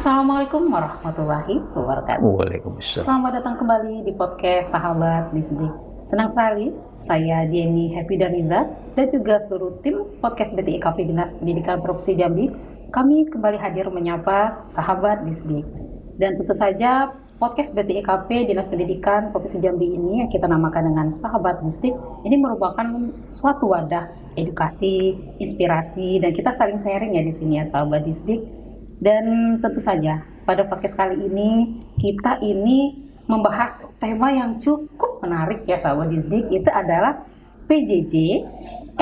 Assalamualaikum warahmatullahi wabarakatuh. Waalaikumsalam. Selamat datang kembali di podcast Sahabat Disdik. Senang sekali, saya Dieni Happy Daniza dan juga seluruh tim podcast BTIKP Dinas Pendidikan Provinsi Jambi. Kami kembali hadir menyapa Sahabat Disdik. Dan tentu saja podcast BTIKP Dinas Pendidikan Provinsi Jambi ini yang kita namakan dengan Sahabat Disdik ini merupakan suatu wadah edukasi, inspirasi, dan kita saling sharing ya di sini ya Sahabat Disdik. Dan tentu saja pada podcast kali ini kita ini membahas tema yang cukup menarik ya sahabat Disdik, itu adalah PJJ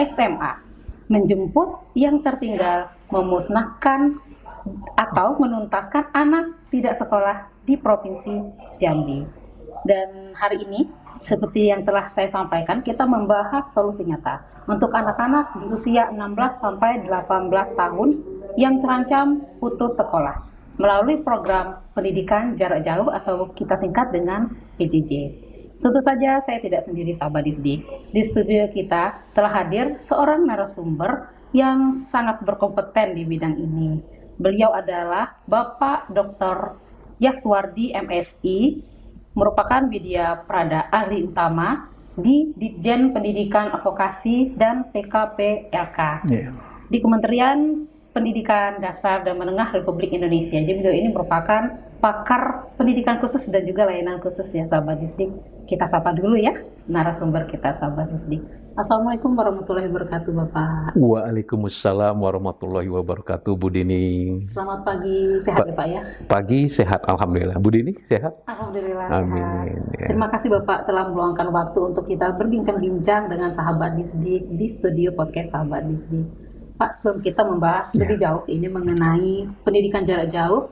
SMA, menjemput yang tertinggal, memusnahkan atau menuntaskan anak tidak sekolah di Provinsi Jambi. Dan hari ini seperti yang telah saya sampaikan, kita membahas solusi nyata untuk anak-anak di usia 16 sampai 18 tahun yang terancam putus sekolah melalui program pendidikan jarak jauh atau kita singkat dengan PJJ. Tentu saja saya tidak sendiri sahabat Disdik. Di studio kita telah hadir seorang narasumber yang sangat berkompeten di bidang ini. Beliau adalah Bapak Dr. Yaswardi MSI, merupakan Widya Prada ahli utama di Ditjen Pendidikan Vokasi dan PKPLK di Kementerian Pendidikan Dasar dan Menengah Republik Indonesia. Jadi beliau ini merupakan pakar pendidikan khusus dan juga layanan khusus ya sahabat Disdik. Kita sapa dulu ya narasumber kita sahabat Disdik. Assalamualaikum warahmatullahi wabarakatuh Bapak. Waalaikumsalam warahmatullahi wabarakatuh Bu Dini. Selamat pagi, sehat ya Pak ya? Pagi sehat alhamdulillah. Bu Dini sehat? Alhamdulillah Amin, sehat. ya. Terima kasih Bapak telah meluangkan waktu untuk kita berbincang-bincang dengan sahabat Disdik di studio podcast sahabat Disdik. Pak, sebelum kita membahas lebih jauh ini mengenai pendidikan jarak jauh,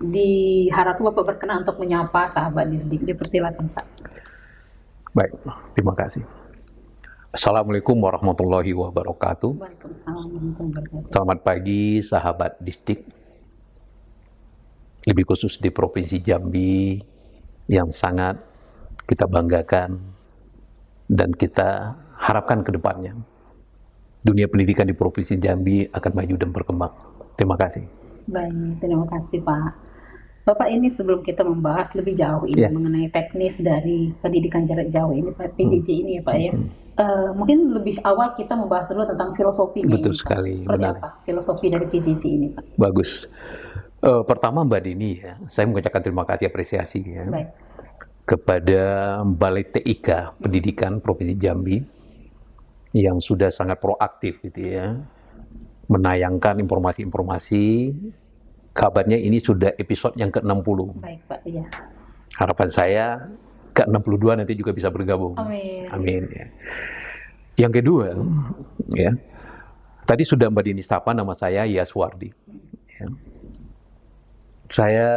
diharapkan Bapak berkenan untuk menyapa sahabat Disdik. Dipersilakan Pak. Baik, terima kasih. Assalamualaikum warahmatullahi wabarakatuh. Waalaikumsalam warahmatullahi wabarakatuh. Selamat pagi sahabat Disdik, lebih khusus di Provinsi Jambi yang sangat kita banggakan dan kita harapkan ke depannya. Dunia pendidikan di Provinsi Jambi akan maju dan berkembang. Terima kasih. Baik, terima kasih Pak. Bapak, ini sebelum kita membahas lebih jauh ini mengenai teknis dari pendidikan jarak jauh ini Pak, PJJ ini ya Pak ya. Mungkin lebih awal kita membahas dulu tentang filosofinya. Betul ini, sekali. Pak. Seperti benar. apa filosofi dari PJJ ini Pak? Bagus. Pertama Mbak Dini ya, saya mengucapkan terima kasih apresiasi ya Baik. kepada Balai TIK Pendidikan Provinsi Jambi yang sudah sangat proaktif gitu ya, menayangkan informasi-informasi. Kabarnya ini sudah episode yang ke-60. Baik Pak, iya. Harapan saya ke-62 nanti juga bisa bergabung. Amin. Amin ya. Yang kedua, ya, tadi sudah Mbak Dini sapa, nama saya Yaswardi. Ya. Saya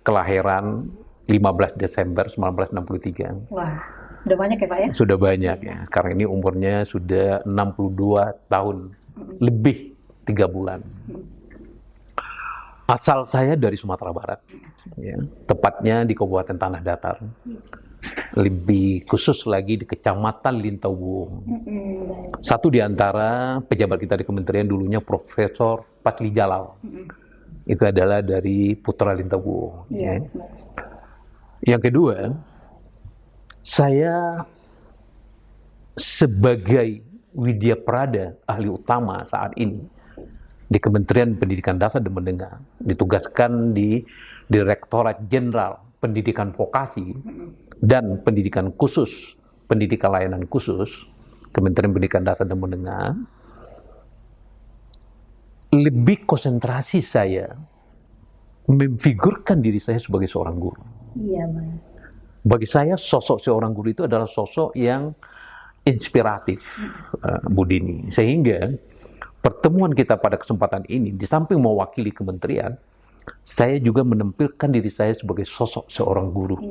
kelahiran 15 Desember 1963. Wah, udah banyak ya Pak ya? Sudah banyak ya. Sekarang ini umurnya sudah 62 tahun, lebih 3 bulan. Asal saya dari Sumatera Barat, ya, tepatnya di Kabupaten Tanah Datar. Lebih khusus lagi di Kecamatan Lintauwung. Satu di antara pejabat kita di kementerian dulunya Profesor Patli Jalal. Itu adalah dari Putra Lintauwung. Ya. Yang kedua, saya sebagai Widya Prada ahli utama saat ini di Kementerian Pendidikan Dasar dan Menengah, ditugaskan di Direktorat Jenderal Pendidikan Vokasi dan Pendidikan Khusus, Pendidikan Layanan Khusus, Kementerian Pendidikan Dasar dan Menengah. Lebih konsentrasi saya memfigurkan diri saya sebagai seorang guru. Iya, Pak. Bagi saya sosok seorang guru itu adalah sosok yang inspiratif, Bu Dini. Sehingga pertemuan kita pada kesempatan ini, di samping mewakili kementerian, saya juga menampilkan diri saya sebagai sosok seorang guru.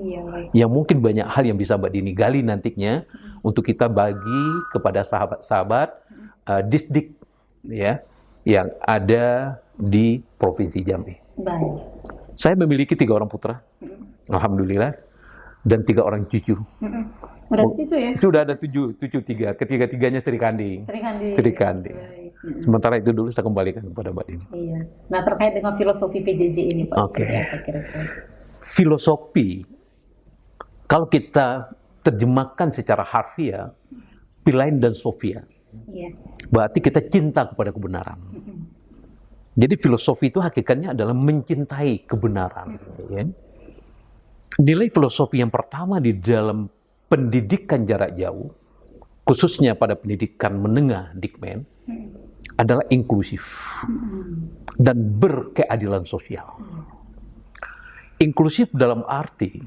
Yang mungkin banyak hal yang bisa Mbak Dini gali nantinya untuk kita bagi kepada sahabat-sahabat Disdik ya, yang ada di Provinsi Jambi. Baik. Saya memiliki 3 orang putra, alhamdulillah, dan 3 orang cucu. Udah ada cucu ya? Sudah ada cucu 3, ketiga-tiganya Sri Kandi. Sri Kandi. Sri Kandi. Sementara itu dulu saya kembalikan kepada Mbak Dini. Iya. Nah, terkait dengan filosofi PJJ ini Pak, Oke. seperti apa kira-kira? Filosofi, kalau kita terjemahkan secara harfiah, Philein dan Sophia, Iya. berarti kita cinta kepada kebenaran. Jadi filosofi itu hakikatnya adalah mencintai kebenaran. Ya. Nilai filosofi yang pertama di dalam pendidikan jarak jauh, khususnya pada pendidikan menengah Dikmen, adalah inklusif dan berkeadilan sosial. Inklusif dalam arti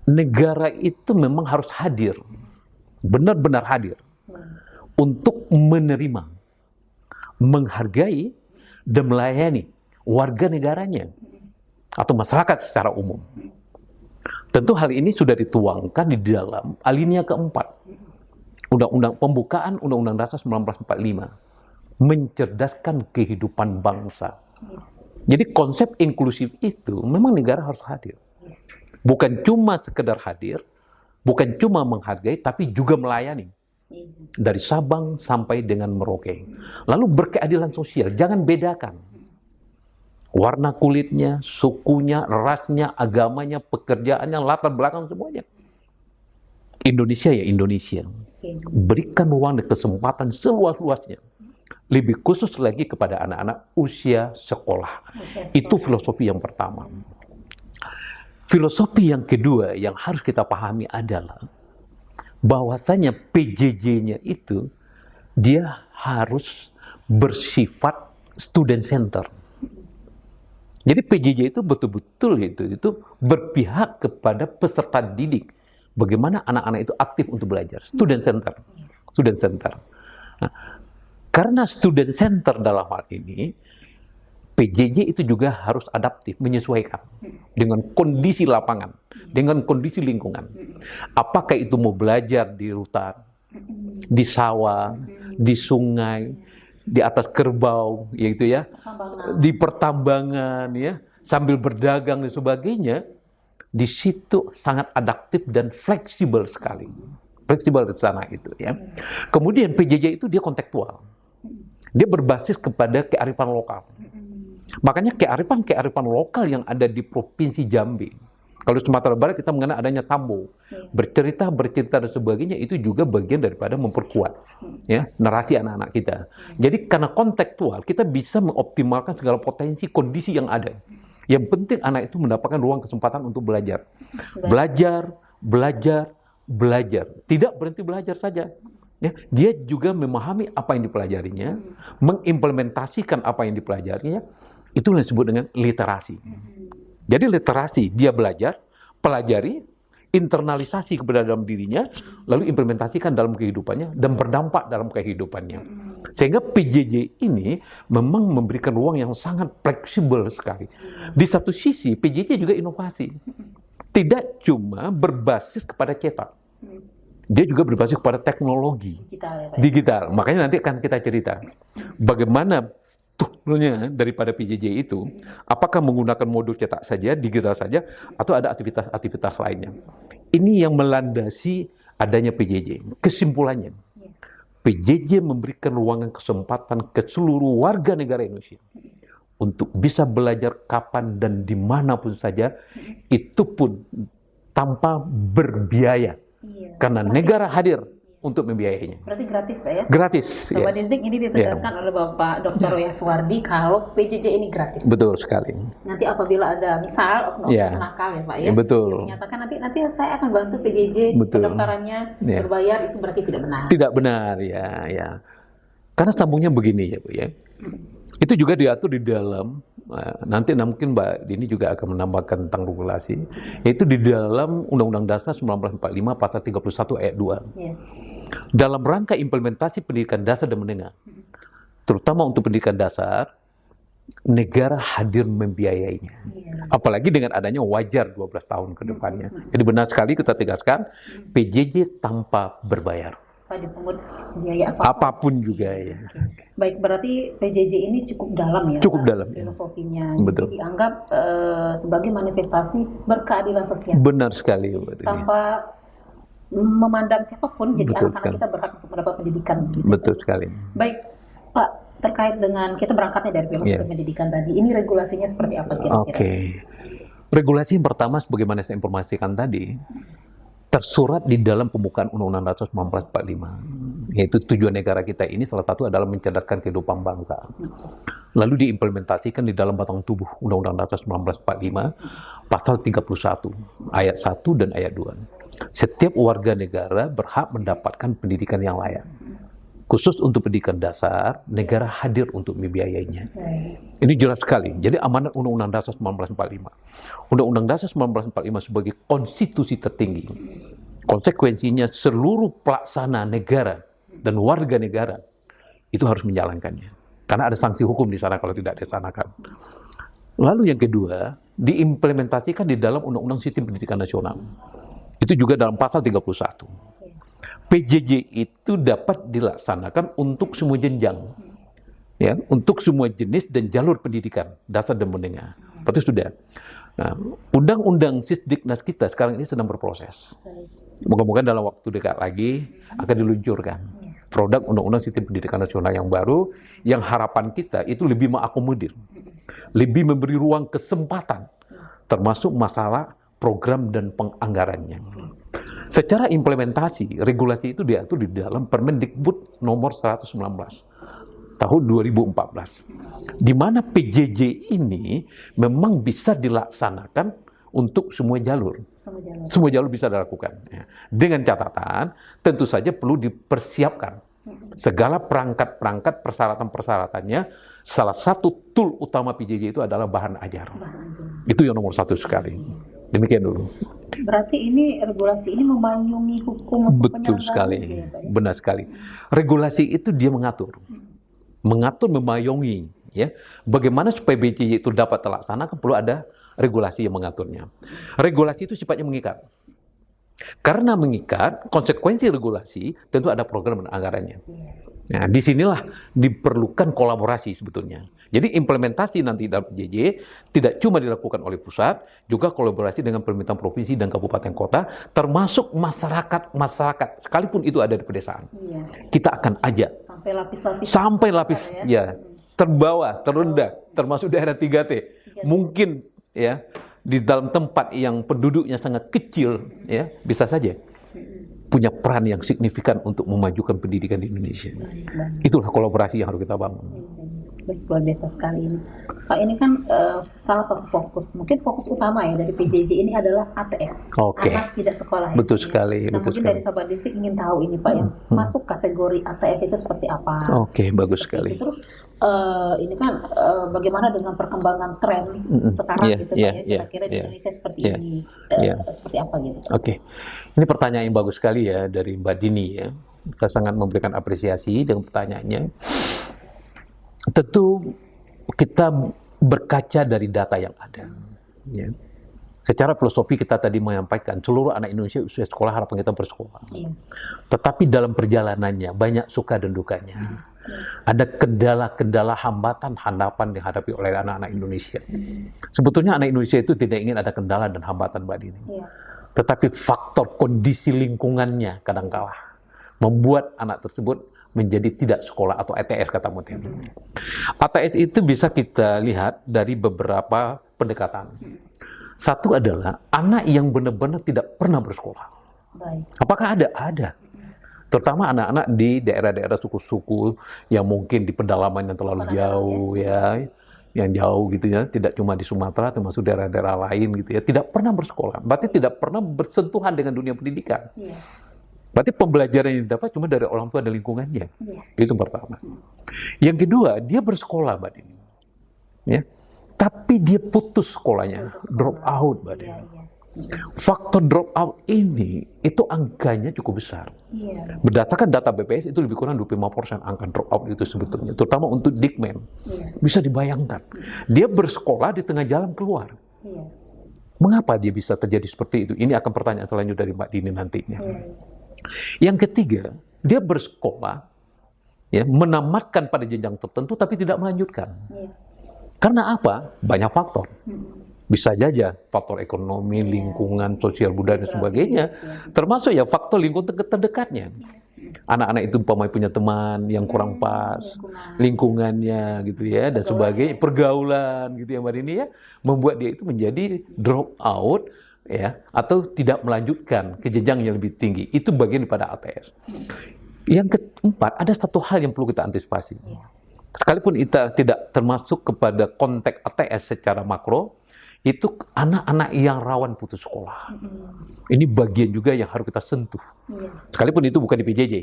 negara itu memang harus hadir, benar-benar hadir untuk menerima, menghargai, dan melayani warga negaranya atau masyarakat secara umum. Tentu hal ini sudah dituangkan di dalam alinea keempat Undang-Undang Pembukaan Undang-Undang Dasar 1945, mencerdaskan kehidupan bangsa. Jadi konsep inklusif itu memang negara harus hadir. Bukan cuma sekedar hadir, bukan cuma menghargai, tapi juga melayani. Dari Sabang sampai dengan Merauke. Lalu berkeadilan sosial, jangan bedakan warna kulitnya, sukunya, rasnya, agamanya, pekerjaannya, latar belakang semuanya. Indonesia ya Indonesia. Berikan ruang dan kesempatan seluas-luasnya. Lebih khusus lagi kepada anak-anak usia sekolah. Itu filosofi yang pertama. Filosofi yang kedua yang harus kita pahami adalah bahwasanya PJJ-nya itu dia harus bersifat student center. Jadi PJJ itu betul-betul itu berpihak kepada peserta didik. Bagaimana anak-anak itu aktif untuk belajar. Student center. Student center. Nah, karena student center dalam hal ini, PJJ itu juga harus adaptif, menyesuaikan dengan kondisi lapangan, dengan kondisi lingkungan. Apakah itu mau belajar di hutan, di sawah, di sungai, di atas kerbau, yaitu ya, di pertambangan, ya, sambil berdagang dan sebagainya, di situ sangat adaptif dan fleksibel sekali, fleksibel di sana itu, ya. Kemudian PJJ itu dia kontekstual, dia berbasis kepada kearifan lokal. Makanya kearifan lokal yang ada di Provinsi Jambi, kalau Sumatera Barat kita mengenal adanya Tambo, bercerita dan sebagainya, itu juga bagian daripada memperkuat ya narasi anak-anak kita. Jadi karena kontekstual kita bisa mengoptimalkan segala potensi kondisi yang ada. Yang penting anak itu mendapatkan ruang kesempatan untuk belajar. Belajar. Tidak berhenti belajar saja. Ya, dia juga memahami apa yang dipelajarinya, mengimplementasikan apa yang dipelajarinya. Itu yang disebut dengan literasi. Jadi literasi, dia belajar, pelajari, internalisasi kepada dalam dirinya, lalu implementasikan dalam kehidupannya, dan berdampak dalam kehidupannya. Sehingga PJJ ini memang memberikan ruang yang sangat fleksibel sekali. Di satu sisi, PJJ juga inovasi. Tidak cuma berbasis kepada cetak. Dia juga berbasis kepada teknologi. Digital. Makanya nanti akan kita cerita bagaimana toolnya daripada PJJ itu, apakah menggunakan modul cetak saja, digital saja, atau ada aktivitas lainnya. Ini yang melandasi adanya PJJ. Kesimpulannya, PJJ memberikan ruangan kesempatan ke seluruh warga negara Indonesia untuk bisa belajar kapan dan dimanapun saja, itu pun tanpa berbiaya. Karena negara hadir untuk membiayainya. Berarti gratis Pak ya? Gratis. Sobat Distrik, ini ditegaskan oleh Bapak Dr. Royaswardi kalau PJJ ini gratis. Betul sekali. Nanti apabila ada misal oknum nakal ya Pak ya, betul. Yang menyatakan nanti saya akan bantu PJJ, pendaftarannya berbayar, itu berarti tidak benar. Tidak benar ya. Karena sambungnya begini ya Bu ya. Itu juga diatur di dalam, nanti mungkin Mbak Dini juga akan menambahkan tentang regulasi, yaitu di dalam Undang-Undang Dasar 1945 pasal 31 ayat 2. Dalam rangka implementasi pendidikan dasar dan menengah, terutama untuk pendidikan dasar, negara hadir membiayainya. Apalagi dengan adanya wajar 12 tahun ke depannya. Jadi benar sekali kita tegaskan, PJJ tanpa berbayar. Dipungut biaya apapun juga ya. Baik, berarti PJJ ini cukup dalam ya. Cukup dalam filosofinya. Betul. Jadi dianggap sebagai manifestasi berkeadilan sosial. Benar sekali. Tanpa memandang siapapun, jadi anak-anak kita berhak untuk mendapat pendidikan. Betul sekali. Baik, Pak, terkait dengan kita berangkatnya dari filosofi pendidikan tadi, ini regulasinya seperti apa kira-kira? Oke. Regulasi yang pertama, sebagaimana saya informasikan tadi, tersurat di dalam pembukaan Undang-Undang Dasar 1945, yaitu tujuan negara kita ini salah satu adalah mencerdaskan kehidupan bangsa. Lalu diimplementasikan di dalam batang tubuh Undang-Undang Dasar 1945, pasal 31, ayat 1 dan ayat 2. Setiap warga negara berhak mendapatkan pendidikan yang layak. Khusus untuk pendidikan dasar, negara hadir untuk membiayainya. Ini jelas sekali. Jadi amanat Undang-Undang Dasar 1945. Undang-Undang Dasar 1945 sebagai konstitusi tertinggi. Konsekuensinya seluruh pelaksana negara dan warga negara itu harus menjalankannya. Karena ada sanksi hukum di sana kalau tidak dilaksanakan. Lalu yang kedua, diimplementasikan di dalam Undang-Undang Sistem Pendidikan Nasional. Itu juga dalam pasal 31. PJJ itu dapat dilaksanakan untuk semua jenjang, ya, untuk semua jenis dan jalur pendidikan dasar dan menengah. Berarti sudah. Nah, undang-undang Sisdiknas kita sekarang ini sedang berproses. Moga-moga dalam waktu dekat lagi akan diluncurkan produk Undang-Undang Sistem Pendidikan Nasional yang baru, yang harapan kita itu lebih mengakomodir, lebih memberi ruang kesempatan, termasuk masalah program dan penganggarannya. Secara implementasi, regulasi itu diatur di dalam Permendikbud nomor 119 tahun 2014, di mana PJJ ini memang bisa dilaksanakan untuk semua jalur. Semua jalur bisa dilakukan. Ya. Dengan catatan, tentu saja perlu dipersiapkan segala perangkat-perangkat, persyaratan-persyaratannya. Salah satu tool utama PJJ itu adalah bahan ajar. Itu yang nomor satu sekali. Demikian dulu. Berarti ini regulasi ini memayungi hukum untuk Betul sekali, gitu ya, Pak, ya? Benar sekali. Regulasi itu dia mengatur, memayungi, ya. Bagaimana supaya PJJ itu dapat terlaksana, perlu ada regulasi yang mengaturnya. Regulasi itu sifatnya mengikat. Karena mengikat, konsekuensi regulasi tentu ada program dan anggarannya. Nah, disinilah diperlukan kolaborasi sebetulnya. Jadi implementasi nanti dalam PJJ tidak cuma dilakukan oleh pusat, juga kolaborasi dengan pemerintah provinsi dan kabupaten kota, termasuk masyarakat, sekalipun itu ada di pedesaan. Kita akan ajak sampai lapis ya, terbawah, terendah, termasuk daerah 3T. Mungkin ya di dalam tempat yang penduduknya sangat kecil, ya bisa saja punya peran yang signifikan untuk memajukan pendidikan di Indonesia. Itulah kolaborasi yang harus kita bangun. Baik, luar biasa sekali ini. Pak, ini kan salah satu fokus, mungkin fokus utama ya dari PJJ ini adalah ATS, anak tidak sekolah. Betul sekali. Nah, mungkin dari sahabat distrik ingin tahu ini Pak, yang masuk kategori ATS itu seperti apa? Oke, bagus sekali. Terus ini kan bagaimana dengan perkembangan tren sekarang gitu Pak ya, kira-kira di Indonesia seperti ini, seperti apa gitu? Oke, ini pertanyaan yang bagus sekali ya dari Mbak Dini ya. Saya sangat memberikan apresiasi dengan pertanyaannya. Tentu kita berkaca dari data yang ada. Ya. Secara filosofi kita tadi menyampaikan seluruh anak Indonesia usia sekolah harapan kita bersekolah. Tetapi dalam perjalanannya banyak suka dan dukanya. Ada kendala-kendala hambatan dihadapi oleh anak-anak Indonesia. Sebetulnya anak Indonesia itu tidak ingin ada kendala dan hambatan Mbak Dini. Tetapi faktor kondisi lingkungannya kadangkala membuat anak tersebut menjadi tidak sekolah atau ATS kata Mutin. ATS itu bisa kita lihat dari beberapa pendekatan. Satu adalah anak yang benar-benar tidak pernah bersekolah. Apakah ada? Ada. Terutama anak-anak di daerah-daerah suku-suku yang mungkin di pedalaman yang terlalu jauh ya, yang jauh gitu ya, tidak cuma di Sumatera, termasuk daerah-daerah lain gitu ya, tidak pernah bersekolah. Berarti tidak pernah bersentuhan dengan dunia pendidikan. Berarti pembelajaran yang didapat cuma dari orang tua dan lingkungannya. Itu pertama. Yang kedua, dia bersekolah, Mbak Dini. Ya. Tapi dia putus sekolahnya, drop out, Mbak Dini. Faktor drop out ini, itu angkanya cukup besar. Berdasarkan data BPS, itu lebih kurang 25% angka drop out itu sebetulnya. Terutama untuk Dikmen. Bisa dibayangkan. Dia bersekolah di tengah jalan keluar. Mengapa dia bisa terjadi seperti itu? Ini akan pertanyaan selanjutnya dari Mbak Dini nantinya. Yang ketiga, dia bersekolah, ya, menamatkan pada jenjang tertentu tapi tidak melanjutkan. Karena apa? Banyak faktor. Bisa saja faktor ekonomi, lingkungan, sosial budaya dan sebagainya. Termasuk ya faktor lingkungan terdekatnya. Anak-anak itu umpamanya punya teman yang kurang pas, lingkungannya gitu ya, dan Pergaulan. sebagainya, pergaulan gitu ya Mbak Dini ya, membuat dia itu menjadi drop out ya, atau tidak melanjutkan ke jenjang yang lebih tinggi. Itu bagian daripada ATS. Yang keempat, ada satu hal yang perlu kita antisipasi. Sekalipun kita tidak termasuk kepada konteks ATS secara makro, itu anak-anak yang rawan putus sekolah. Ini bagian juga yang harus kita sentuh. Sekalipun itu bukan di PJJ,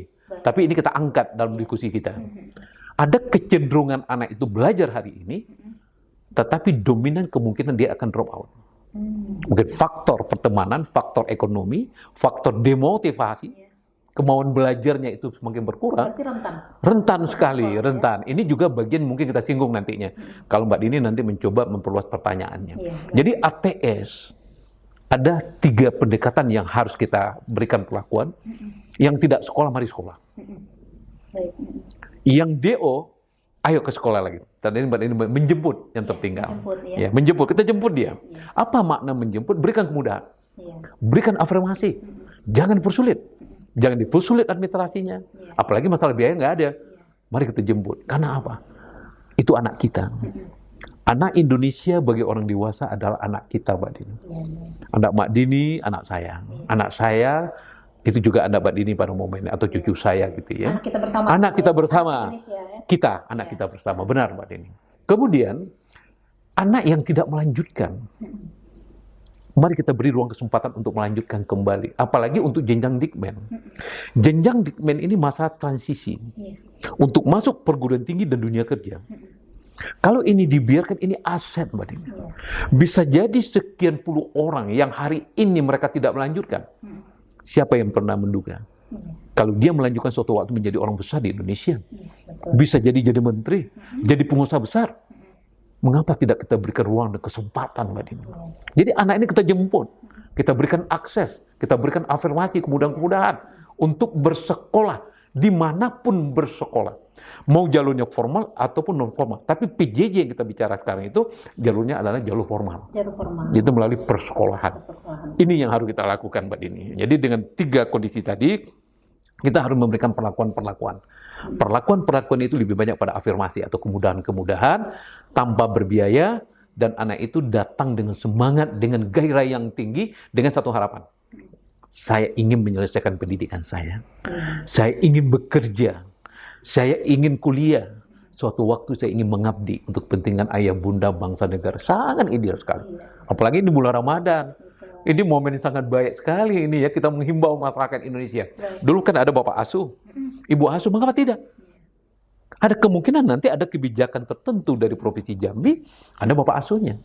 tapi ini kita angkat dalam diskusi kita. Ada kecenderungan anak itu belajar hari ini, tetapi dominan kemungkinan dia akan drop out. Mungkin faktor pertemanan, faktor ekonomi, faktor demotivasi, kemauan belajarnya itu semakin berkurang. Berarti rentan. Rentan sekali, rentan. Ini juga bagian mungkin kita singgung nantinya. Kalau Mbak Dini nanti mencoba memperluas pertanyaannya. Jadi ATS, ada 3 pendekatan yang harus kita berikan perlakuan. Yang tidak sekolah, mari sekolah. Yang DO, ayo ke sekolah lagi. Tadi Mbak Dini menjemput yang tertinggal. Menjemput, kita jemput dia. Apa makna menjemput? Berikan kemudahan. Berikan afirmasi. Jangan dipersulit. Jangan dipersulit administrasinya. Apalagi masalah biaya nggak ada. Mari kita jemput. Karena apa? Itu anak kita. Anak Indonesia bagi orang dewasa adalah anak kita, Mbak Dini. Anak Mbak Dini, anak saya. Anak saya, itu juga anak Mbak Dini pada momennya, atau cucu saya gitu ya. Anak kita bersama. Anak kita bersama. Kita, anak kita bersama. Benar, Mbak Dini. Kemudian, anak yang tidak melanjutkan. Mari kita beri ruang kesempatan untuk melanjutkan kembali. Apalagi untuk jenjang Dikmen. Jenjang Dikmen ini masa transisi. Untuk masuk perguruan tinggi dan dunia kerja. Kalau ini dibiarkan, ini aset Mbak Dini. Bisa jadi sekian puluh orang yang hari ini mereka tidak melanjutkan. Siapa yang pernah menduga? Kalau dia melanjutkan suatu waktu menjadi orang besar di Indonesia. Bisa jadi menteri, jadi pengusaha besar. Mengapa tidak kita berikan ruang dan kesempatan, Mbak Dini? Jadi anak ini kita jemput, kita berikan akses, kita berikan afirmasi, kemudahan-kemudahan untuk bersekolah, dimanapun bersekolah. Mau jalurnya formal ataupun non-formal. Tapi PJJ yang kita bicara sekarang itu, jalurnya adalah jalur formal. Itu melalui persekolahan. Ini yang harus kita lakukan, Mbak Dini. Jadi dengan 3 kondisi tadi, kita harus memberikan perlakuan-perlakuan. Perlakuan-perlakuan itu lebih banyak pada afirmasi atau kemudahan-kemudahan tanpa berbiaya, dan anak itu datang dengan semangat, dengan gairah yang tinggi, dengan satu harapan. Saya ingin menyelesaikan pendidikan saya. Saya ingin bekerja. Saya ingin kuliah. Suatu waktu saya ingin mengabdi untuk kepentingan ayah, bunda, bangsa, negara. Sangat ideal sekali. Apalagi di bulan Ramadan. Ini momen yang sangat baik sekali ini ya, kita menghimbau masyarakat Indonesia. Dulu kan ada Bapak Asuh, Ibu Asuh, mengapa tidak? Ada kemungkinan nanti ada kebijakan tertentu dari Provinsi Jambi, ada Bapak Asuhnya.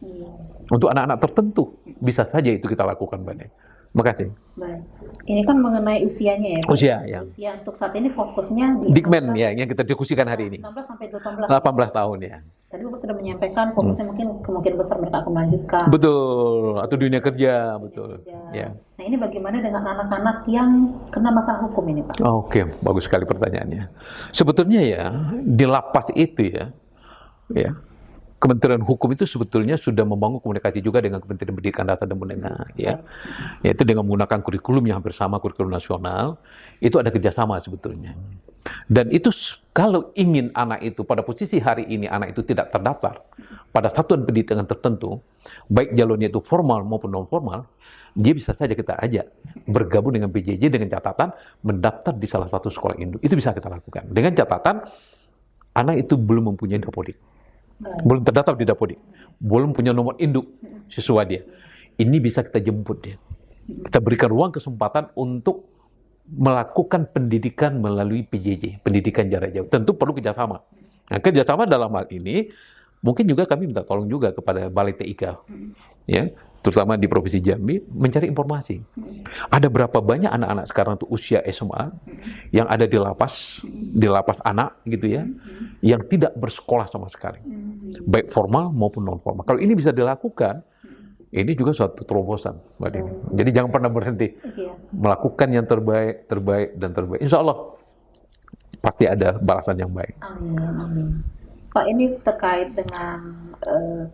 Untuk anak-anak tertentu, bisa saja itu kita lakukan, Mbak. Terima kasih. Baik. Ini kan mengenai usianya ya, Pak? Usia, ya. Usia untuk saat ini fokusnya di Dikmen ya, yang kita diskusikan hari ini. 16 sampai 18. 18 tahun ya. Tadi Bapak sudah menyampaikan fokusnya mungkin kemungkinan besar mereka akan melanjutkan. Betul, atau dunia kerja, betul. Ya. Nah, ini bagaimana dengan anak-anak yang kena masalah hukum ini, Pak? Oke, bagus sekali pertanyaannya. Sebetulnya ya, di lapas itu ya, Kementerian Hukum itu sebetulnya sudah membangun komunikasi juga dengan Kementerian Pendidikan Dasar dan Menengah, yaitu dengan menggunakan kurikulum yang hampir sama, kurikulum nasional, itu ada kerjasama sebetulnya. Dan itu kalau ingin anak itu pada posisi hari ini anak itu tidak terdaftar pada satuan pendidikan tertentu, baik jalurnya itu formal maupun non formal, dia bisa saja kita ajak bergabung dengan PJJ dengan catatan mendaftar di salah satu sekolah induk. Itu bisa kita lakukan dengan catatan anak itu belum mempunyai dapodik. Belum terdaftar di dapodik, belum punya nomor induk siswa dia. Ini bisa kita jemput dia. Kita berikan ruang kesempatan untuk melakukan pendidikan melalui PJJ, pendidikan jarak jauh. Tentu perlu kerjasama. Nah, kerjasama dalam hal ini mungkin juga kami minta tolong juga kepada Balai TIK, ya, terutama di Provinsi Jambi, mencari informasi. Ada berapa banyak anak-anak sekarang tuh usia SMA yang ada di lapas anak gitu ya, yang tidak bersekolah sama sekali, baik formal maupun non formal. Kalau ini bisa dilakukan, ini juga suatu terobosan, Mbak Dini. Jadi jangan pernah berhenti melakukan yang terbaik, dan terbaik. Insya Allah pasti ada balasan yang baik. Amin, amin. Pak, ini terkait dengan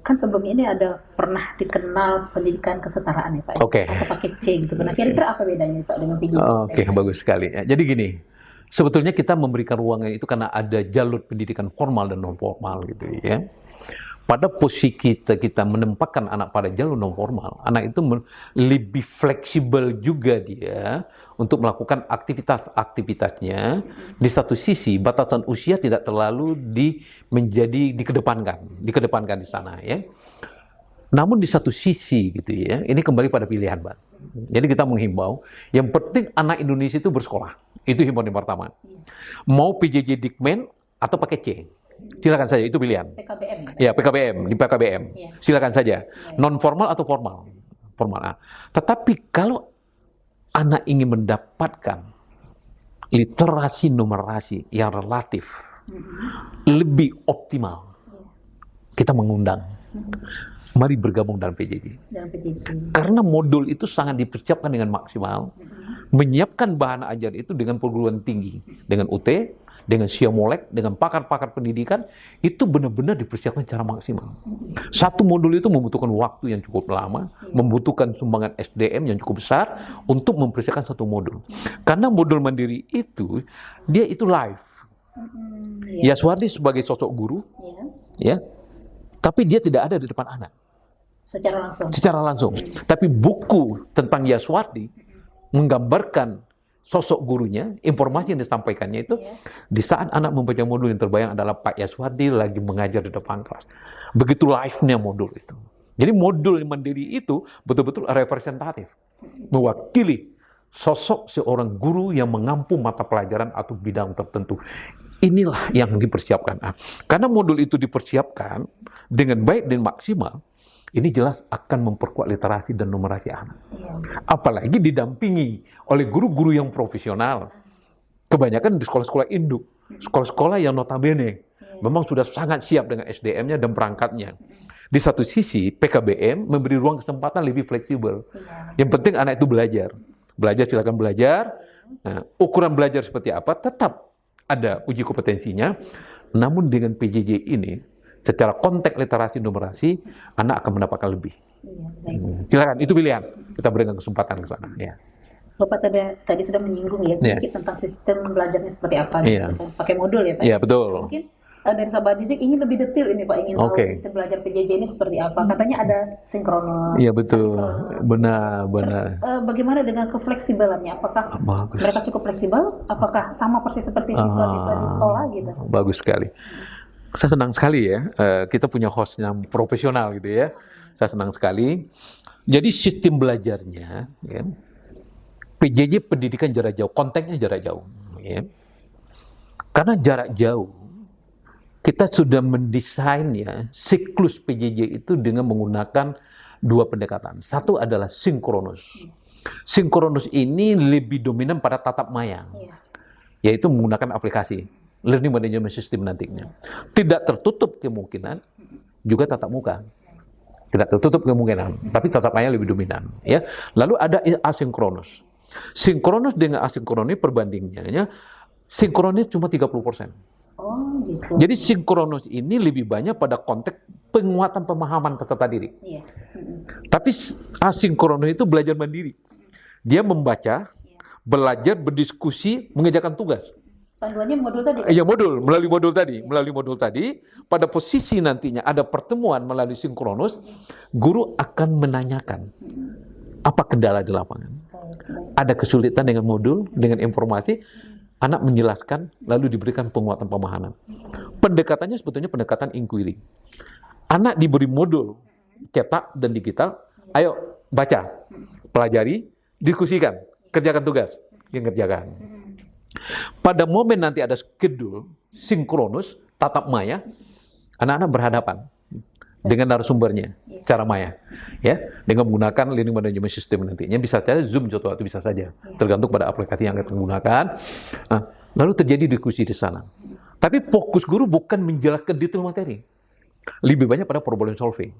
kan sebelumnya ini ada pernah dikenal pendidikan kesetaraan ya Pak, Oke. atau paket C gitu. Nah, kira-kira apa bedanya Pak dengan PJJ? Oke, bagus sekali. Ya, jadi gini, Sebetulnya kita memberikan ruangan itu karena ada jalur pendidikan formal dan non formal gitu ya. Pada posisi kita menempatkan anak pada jalur non formal, anak itu lebih fleksibel juga dia untuk melakukan aktivitas-aktivitasnya. Di satu sisi batasan usia tidak terlalu dikedepankan di sana ya. Namun di satu sisi gitu ya, ini kembali pada pilihan, Pak. Jadi kita menghimbau, yang penting anak Indonesia itu bersekolah. Itu himbauan yang pertama. Mau PJJ Dikmen atau pakai C. Silakan saja, itu pilihan. PKBM. Ya, PKBM, di PKBM. Ya. Silakan saja. Non formal atau formal? Formal. Nah, tetapi kalau anak ingin mendapatkan literasi numerasi yang relatif lebih optimal, kita mengundang. Mari bergabung dalam PJJ. Karena modul itu sangat dipersiapkan dengan maksimal, menyiapkan bahan ajar itu dengan perguruan tinggi, dengan UT, dengan Siamolek, dengan pakar-pakar pendidikan, itu benar-benar dipersiapkan secara maksimal. Satu modul itu membutuhkan waktu yang cukup lama, membutuhkan sumbangan SDM yang cukup besar untuk mempersiapkan satu modul. Karena modul mandiri itu, dia itu live. Yaswardi sebagai sosok guru, ya, tapi dia tidak ada di depan anak. Secara langsung. Tapi buku tentang Yaswardi menggambarkan sosok gurunya, informasi yang disampaikannya itu, di saat anak membaca modul yang terbayang adalah Pak Yaswardi lagi mengajar di depan kelas. Begitu live-nya modul itu. Jadi modul mandiri itu betul-betul representatif. Mewakili sosok seorang guru yang mengampu mata pelajaran atau bidang tertentu. Inilah yang dipersiapkan. Karena modul itu dipersiapkan dengan baik dan maksimal, ini jelas akan memperkuat literasi dan numerasi anak. Apalagi didampingi oleh guru-guru yang profesional. Kebanyakan di sekolah-sekolah induk, sekolah-sekolah yang notabene memang sudah sangat siap dengan SDM-nya dan perangkatnya. Di satu sisi, PKBM memberi ruang kesempatan lebih fleksibel. Yang penting anak itu belajar. Belajar, silakan belajar. Nah, ukuran belajar seperti apa, tetap ada uji kompetensinya. Namun dengan PJJ ini, secara konteks literasi numerasi, anak akan mendapatkan lebih. Silakan, itu pilihan. Kita berikan kesempatan ke sana. Ya. Bapak tadi sudah menyinggung ya sedikit tentang sistem belajarnya seperti apa. Gitu. Pakai modul ya Pak? Iya, betul. Mungkin dari sahabat Jizik ingin lebih detail ini Pak, ingin tahu sistem belajar PJJ ini seperti apa. Katanya ada sinkronus. Iya, betul. Benar. Terus bagaimana dengan kefleksibelannya? Apakah mereka cukup fleksibel? Apakah sama persis seperti siswa-siswa di sekolah gitu? Bagus sekali. Saya senang sekali ya, kita punya host yang profesional gitu ya. Saya senang sekali. Jadi sistem belajarnya, ya, PJJ pendidikan jarak jauh, konteksnya jarak jauh. Ya. Karena jarak jauh, kita sudah mendesain ya, siklus PJJ itu dengan menggunakan dua pendekatan. Satu adalah sinkronus. Sinkronus ini lebih dominan pada tatap maya, yaitu menggunakan aplikasi. Learning Management System nantinya. Tidak tertutup kemungkinan juga tatap muka. Tidak tertutup kemungkinan, tapi tatap maya lebih dominan. Ya. Lalu ada asinkronus. Sinkronus dengan asinkronus perbandingannya, sinkronus cuma 30%. Oh, gitu. Jadi sinkronus ini lebih banyak pada konteks penguatan pemahaman peserta didik. Tapi asinkronus itu belajar mandiri. Dia membaca, belajar, berdiskusi, mengerjakan tugas. Panduannya modul tadi? Iya, melalui modul tadi, pada posisi nantinya ada pertemuan melalui sinkronus, guru akan menanyakan apa kendala di lapangan. Ada kesulitan dengan modul, dengan informasi, anak menjelaskan, lalu diberikan penguatan pemahaman. Pendekatannya sebetulnya pendekatan inquiry. Anak diberi modul cetak dan digital, ayo baca, pelajari, diskusikan, kerjakan tugas, yang kerjakan. Pada momen nanti ada schedule sinkronus, tatap maya, anak-anak berhadapan dengan narasumbernya, cara maya, ya, dengan menggunakan learning management system nantinya bisa saja Zoom suatu waktu bisa saja, tergantung pada aplikasi yang akan digunakan. Nah, lalu terjadi diskusi di sana. Tapi fokus guru bukan menjelaskan detail materi, lebih banyak pada problem solving,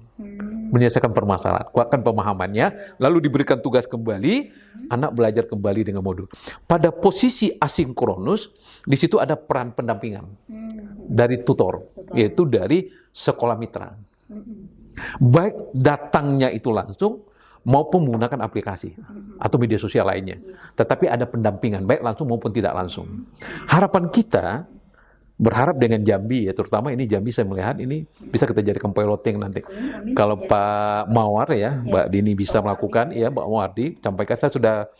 menyelesaikan permasalahan, kuatkan pemahamannya, lalu diberikan tugas kembali, anak belajar kembali dengan modul. Pada posisi asinkronus, di situ ada peran pendampingan dari tutor, yaitu dari sekolah mitra. Baik datangnya itu langsung maupun menggunakan aplikasi atau media sosial lainnya. Tetapi ada pendampingan, baik langsung maupun tidak langsung. Harapan kita, berharap dengan Jambi ya, terutama ini Jambi saya melihat ini bisa kita jadikan piloting nanti. Kalau Pak Mawar ya, Mbak Dini bisa melakukan, ya Mbak Mawardi, sampaikan saya sudah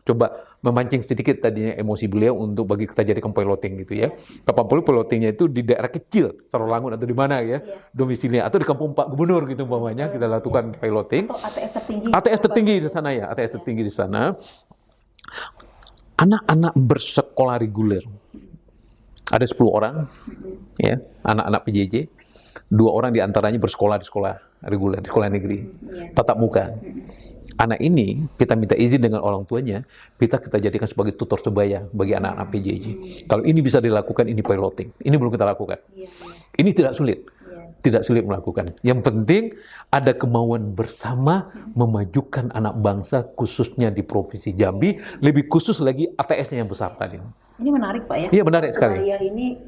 coba memancing sedikit tadinya emosi beliau untuk bagi kita jadikan piloting gitu ya. Kapan perlu pilotingnya itu di daerah kecil, Sarolangun atau di mana ya, domisilinya, atau di kampung Pak Gubernur gitu umpamanya kita lakukan piloting. Atau ATS tertinggi. ATS tertinggi di sana ya, ATS tertinggi di sana. Anak-anak bersekolah reguler. Ada 10 orang, ya, anak-anak PJJ. 2 orang diantaranya bersekolah di sekolah reguler, di sekolah negeri, tatap muka. Anak ini kita minta izin dengan orang tuanya, kita jadikan sebagai tutor sebaya bagi anak-anak PJJ. Kalau ini bisa dilakukan, ini piloting. Ini belum kita lakukan. Ini tidak sulit. Tidak sulit melakukan. Yang penting ada kemauan bersama memajukan anak bangsa, khususnya di Provinsi Jambi, lebih khusus lagi ATS-nya yang besar tadi. Ini menarik Pak ya. Iya, menarik sekali. Sebaya ini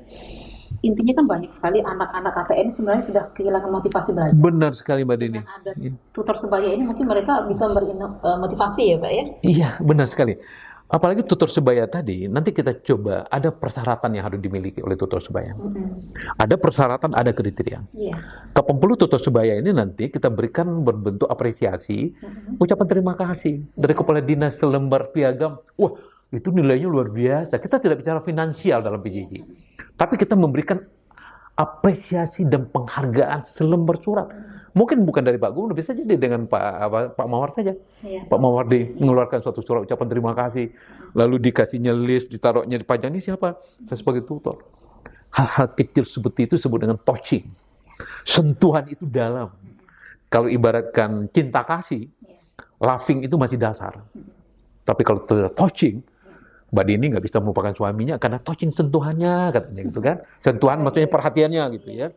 intinya kan banyak sekali anak-anak ATN sebenarnya sudah kehilangan motivasi belajar. Benar sekali Mbak Dini. Dengan ada tutor sebaya ini mungkin mereka bisa memberi motivasi ya Pak ya. Iya, benar sekali. Apalagi tutor sebaya tadi, nanti kita coba ada persyaratan yang harus dimiliki oleh tutor sebaya. Ada persyaratan, ada kriteria. Kapan perlu tutor sebaya ini nanti kita berikan berbentuk apresiasi, ucapan terima kasih dari Kepala Dinas selembar piagam. Wah, itu nilainya luar biasa. Kita tidak bicara finansial dalam PJJ, tapi kita memberikan apresiasi dan penghargaan selembar surat. Mungkin bukan dari Pak Gubernur, bisa jadi dengan Pak Mawar saja. Pak Mawar mengeluarkan suatu surat ucapan terima kasih, lalu dikasihnya list, ditaruhnya dipajang, ini siapa? Saya sebagai tutor. Hal-hal kecil seperti itu disebut dengan touching. Sentuhan itu dalam. Kalau ibaratkan cinta kasih, loving itu masih dasar. Tapi kalau touching, Mbak Dini nggak bisa melupakan suaminya karena touching sentuhannya, katanya gitu kan. Sentuhan maksudnya perhatiannya gitu ya.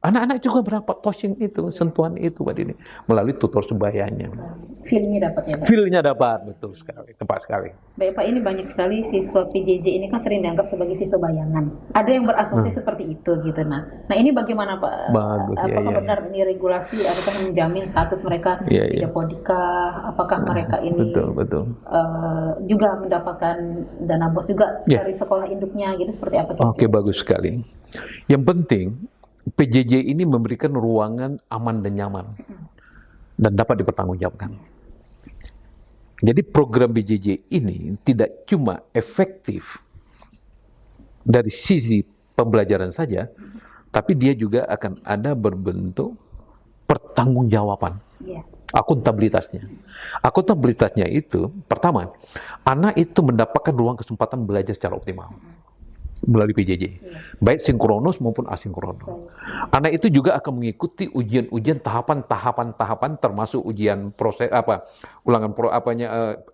Anak-anak juga berapa touching itu, sentuhan itu Mbak Dini, melalui tutor sebayanya. Feel-nya dapat ya Pak? Feel-nya dapat, betul sekali, tepat sekali. Baik Pak, ini banyak sekali siswa PJJ ini kan sering dianggap sebagai siswa bayangan. Ada yang berasumsi seperti itu gitu. Nah ini bagaimana Pak? Bagus, apakah benar ini regulasi, apakah menjamin status mereka tidak podika? Apakah mereka ini betul. juga mendapatkan dana bos juga dari sekolah induknya gitu, seperti apa? Oke, bagus sekali. Yang penting PJJ ini memberikan ruangan aman dan nyaman dan dapat dipertanggungjawabkan. Jadi program PJJ ini tidak cuma efektif dari sisi pembelajaran saja, tapi dia juga akan ada berbentuk pertanggungjawaban. Akuntabilitasnya. Akuntabilitasnya itu, pertama, anak itu mendapatkan ruang kesempatan belajar secara optimal melalui PJJ, baik sinkronus maupun asinkronus. Anak itu juga akan mengikuti ujian-ujian tahapan-tahapan termasuk ujian proses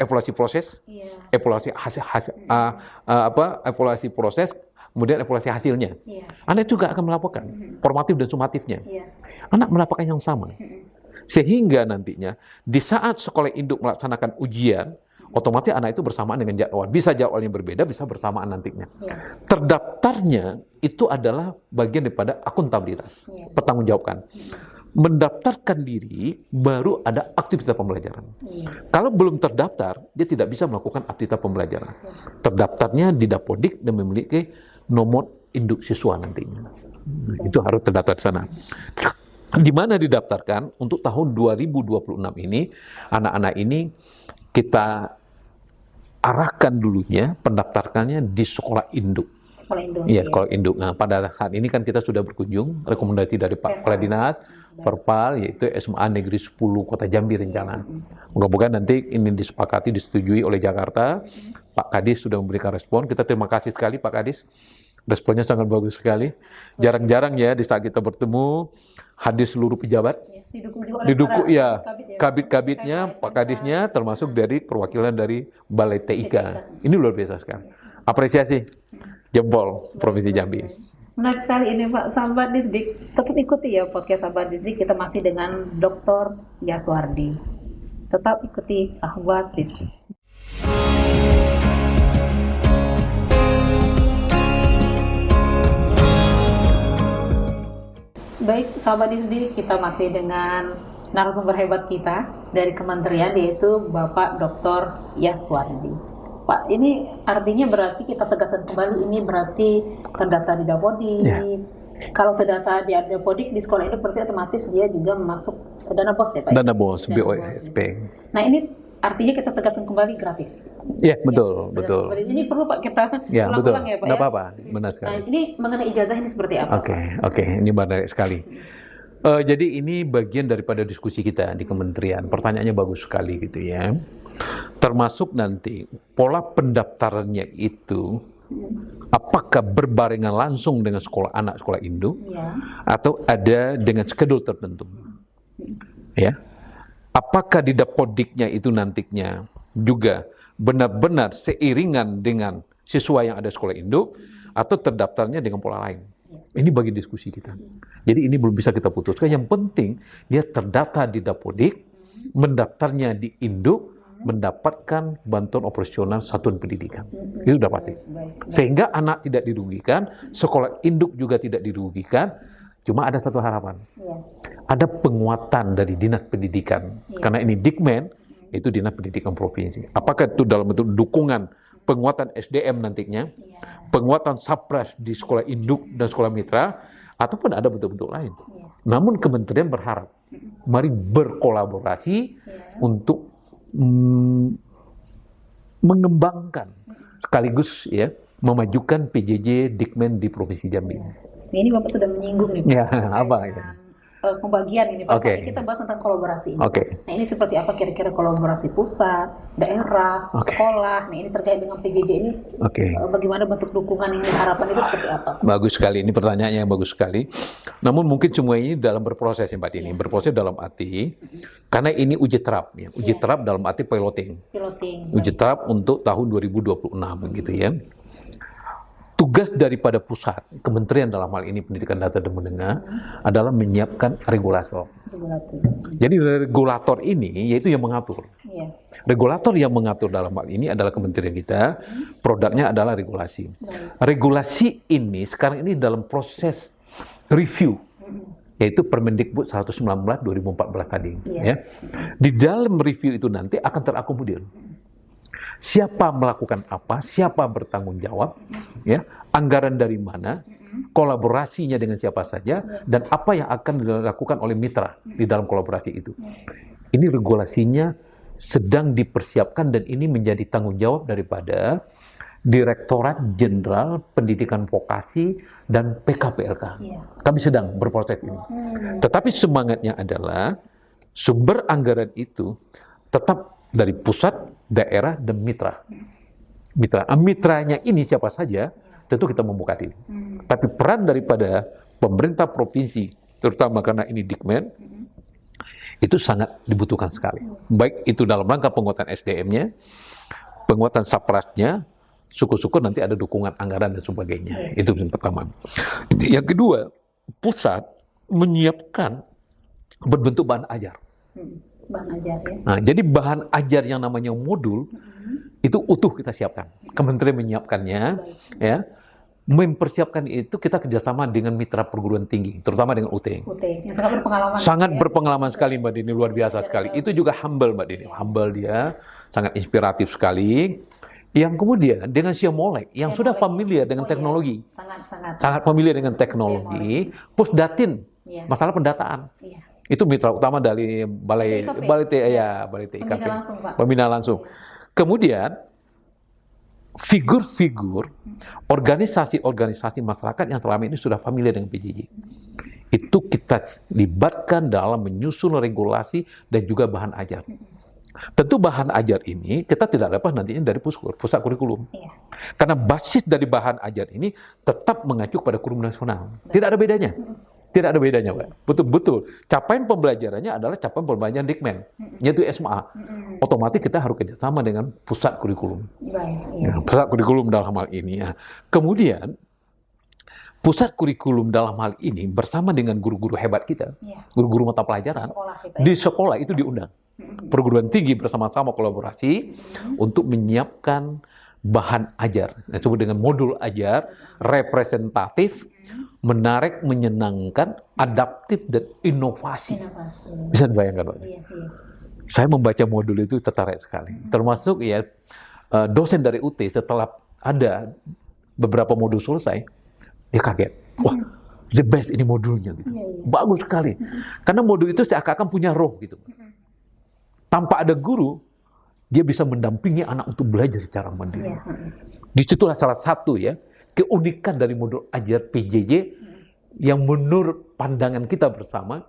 evaluasi proses, evaluasi proses, kemudian evaluasi hasilnya. Anak juga akan melaporkan formatif dan sumatifnya. Anak mendapatkan yang sama. Sehingga nantinya di saat sekolah induk melaksanakan ujian, otomatis anak itu bersamaan dengan jadwal. Bisa jadwalnya berbeda, bisa bersamaan nantinya. Terdaftarnya itu adalah bagian daripada akuntabilitas, pertanggungjawabkan. Mendaftarkan diri, baru ada aktivitas pembelajaran. Kalau belum terdaftar, dia tidak bisa melakukan aktivitas pembelajaran. Terdaftarnya di Dapodik dan memiliki nomor induk siswa nantinya. Itu harus terdaftar di sana. Di mana didaftarkan untuk tahun 2026 ini, anak-anak ini kita arahkan dulunya pendaftarannya di sekolah induk. Iya, sekolah induk. Nah, pada saat ini kan kita sudah berkunjung, rekomendasi dari Pak Kepala Dinas, Perpal, yaitu SMA Negeri 10 Kota Jambi rencana. Moga-moga nanti ini disepakati, disetujui oleh Jakarta. Pak Kadis sudah memberikan respon. Kita terima kasih sekali Pak Kadis. Responnya sangat bagus sekali. Jarang-jarang ya di saat kita bertemu, hadir seluruh pejabat. Didukung ya, kabit-kabitnya, Pak Kadisnya, termasuk dari perwakilan dari Balai TIK. Ini luar biasa sekali. Apresiasi, jempol Provinsi Jambi. Menarik sekali ini Pak. Sahabat Disdik, tetap ikuti ya podcast Sahabat Disdik. Kita masih dengan Dr. Yaswardi. Tetap ikuti Sahabat Disdik. Baik, sahabat Disdik, kita masih dengan narasumber hebat kita dari kementerian, yaitu Bapak Dr. Yaswardi. Pak, ini artinya berarti kita tegaskan kembali, ini berarti terdata di Dapodik. Kalau terdata di Dapodik di sekolah induk, berarti otomatis dia juga masuk ke dana BOS ya Pak? Dana BOS, BOSP. Nah ini artinya kita tegaskan kembali gratis. Ya, betul, betul. Ini perlu Pak kita ulang-ulang ya Pak. Nggak apa-apa, benar sekali. Nah, ini mengenai ijazah ini seperti apa? Oke, ini menarik sekali. Jadi ini bagian daripada diskusi kita di kementerian. Pertanyaannya bagus sekali gitu ya. Termasuk nanti pola pendaftarannya itu apakah berbarengan langsung dengan sekolah anak, sekolah induk, atau ada dengan skedul tertentu. Ya. Apakah di Dapodiknya itu nantinya juga benar-benar seiringan dengan siswa yang ada sekolah induk, atau terdaftarnya dengan pola lain. Ini bagi diskusi kita. Jadi ini belum bisa kita putuskan. Yang penting dia terdaftar di Dapodik, mendaftarnya di induk, mendapatkan bantuan operasional satuan pendidikan. Itu sudah pasti. Sehingga anak tidak dirugikan, sekolah induk juga tidak dirugikan. Cuma ada satu harapan. Ada penguatan dari Dinas Pendidikan. Karena ini Dikmen, itu Dinas Pendidikan Provinsi. Apakah itu dalam bentuk dukungan penguatan SDM nantinya, penguatan Sapras di sekolah induk dan sekolah mitra, ataupun ada bentuk-bentuk lain. Namun kementerian berharap, mari berkolaborasi untuk mengembangkan sekaligus ya memajukan PJJ Dikmen di Provinsi Jambi. Ini Bapak sudah menyinggung nih Pak. Ya, apa itu? Pembagian ini Pak. Tapi kita bahas tentang kolaborasi ini. Nah ini seperti apa kira-kira kolaborasi pusat, daerah, sekolah. Nah ini terkait dengan PJJ ini. Bagaimana bentuk dukungan ini, harapan itu seperti apa? Bagus sekali, ini pertanyaannya yang bagus sekali. Namun mungkin semua ini dalam berproses ya Mbak Dini. Berproses dalam arti, karena ini uji terap ya. Uji terap dalam arti piloting. Uji terap untuk tahun 2026 gitu ya. Tugas daripada pusat, kementerian dalam hal ini Pendidikan Data dan Menengah, adalah menyiapkan regulator. Jadi regulator ini yaitu yang mengatur. Regulator yang mengatur dalam hal ini adalah kementerian kita, produknya adalah regulasi. Regulasi ini sekarang ini dalam proses review, yaitu Permendikbud 119 2014 tadi. Ya. Di dalam review itu nanti akan terakomodir. Siapa melakukan apa, siapa bertanggung jawab, ya, anggaran dari mana, kolaborasinya dengan siapa saja, dan apa yang akan dilakukan oleh mitra di dalam kolaborasi itu. Ini regulasinya sedang dipersiapkan dan ini menjadi tanggung jawab daripada Direktorat Jenderal Pendidikan Vokasi dan PKPLK. Kami sedang berproses ini. Tetapi semangatnya adalah sumber anggaran itu tetap dari pusat, daerah, dan mitra. Mitranya ini siapa saja, tentu kita membuka ini. Tapi peran daripada pemerintah provinsi, terutama karena ini Dikmen, itu sangat dibutuhkan sekali. Baik itu dalam rangka penguatan SDM-nya, penguatan Saprasnya, syukur-syukur nanti ada dukungan anggaran dan sebagainya. Itu yang pertama. Yang kedua, pusat menyiapkan berbentuk bahan ajar. Bahan ajar ya. Nah, jadi bahan ajar yang namanya modul itu utuh kita siapkan. Kementerian menyiapkannya, ya. Mempersiapkan itu kita kerjasama dengan mitra perguruan tinggi, terutama dengan UT. Yang sangat berpengalaman. Sangat berpengalaman sekali Mbak Dini, luar biasa sekali. Itu juga humble Mbak Dini, humble dia, sangat inspiratif sekali. Yang kemudian dengan Siamolek yang sudah familiar dengan teknologi, sangat familiar dengan teknologi, Pusdatin, masalah pendataan. Itu mitra utama dari Balai TIKP. Pembina langsung. Kemudian figur-figur organisasi-organisasi masyarakat yang selama ini sudah familiar dengan PJJ. Itu kita libatkan dalam menyusun regulasi dan juga bahan ajar. Tentu bahan ajar ini kita tidak lepas nantinya dari pusat kurikulum. Karena basis dari bahan ajar ini tetap mengacu pada kurikulum nasional. Tidak ada bedanya. Tidak ada bedanya, Pak. Betul-betul. Capaian pembelajarannya adalah capaian pembelajaran Dikmen, yaitu SMA. Otomatis kita harus kerjasama dengan pusat kurikulum. Pusat kurikulum dalam hal ini. Ya. Kemudian, pusat kurikulum dalam hal ini bersama dengan guru-guru hebat kita, guru-guru mata pelajaran, di sekolah itu diundang. Perguruan tinggi bersama-sama kolaborasi untuk menyiapkan bahan ajar, disebut dengan modul ajar, representatif, menarik, menyenangkan, adaptif, dan inovasi. Bisa dibayangkan, Pak? Iya. Saya membaca modul itu tertarik sekali. Termasuk ya dosen dari UT setelah ada beberapa modul selesai, dia kaget. Wah, the best ini modulnya gitu. Bagus sekali. Karena modul itu seakan-akan punya roh gitu. Tanpa ada guru, dia bisa mendampingi anak untuk belajar secara mandiri. Disitulah salah satu ya keunikan dari modul ajar PJJ yang menurut pandangan kita bersama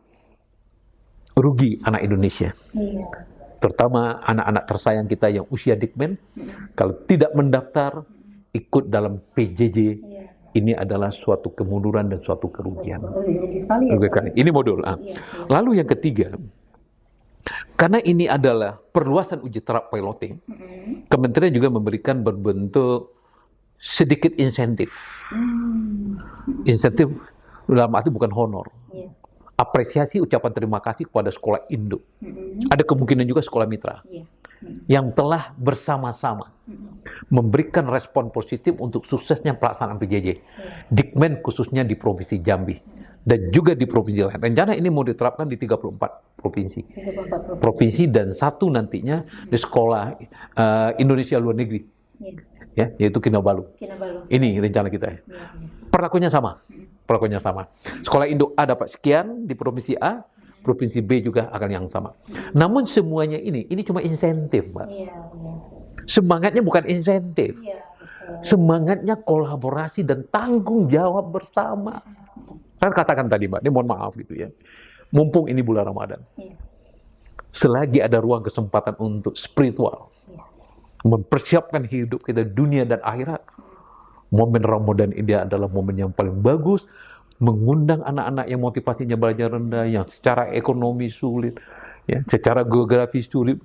rugi anak Indonesia. Terutama anak-anak tersayang kita yang usia dikmen, kalau tidak mendaftar ikut dalam PJJ, ini adalah suatu kemunduran dan suatu kerugian. Rugi sekali ya. Ini modul. Lalu yang ketiga, karena ini adalah perluasan uji terap piloting, Kementerian juga memberikan berbentuk sedikit insentif. Insentif dalam arti bukan honor. Apresiasi ucapan terima kasih kepada sekolah induk. Ada kemungkinan juga sekolah mitra yang telah bersama-sama memberikan respon positif untuk suksesnya pelaksanaan PJJ. Dikmen khususnya di Provinsi Jambi dan juga di provinsi lain. Rencana ini mau diterapkan di 34 provinsi. Provinsi dan satu nantinya di sekolah Indonesia luar negeri. Ya, yaitu Kinabalu. Ini rencana kita. Perlakuannya sama. Perlakuannya sama. Sekolah induk A dapat sekian di provinsi A, provinsi B juga akan yang sama. Namun semuanya ini cuma insentif, Mbak. Semangatnya bukan insentif. Semangatnya kolaborasi dan tanggung jawab bersama. Saya katakan tadi, Mbak, ini mohon maaf gitu ya. Mumpung ini bulan Ramadan. Selagi ada ruang kesempatan untuk spiritual, mempersiapkan hidup kita dunia dan akhirat, momen Ramadan ini adalah momen yang paling bagus, mengundang anak-anak yang motivasinya belajar rendah, yang secara ekonomi sulit, ya, secara geografi sulit,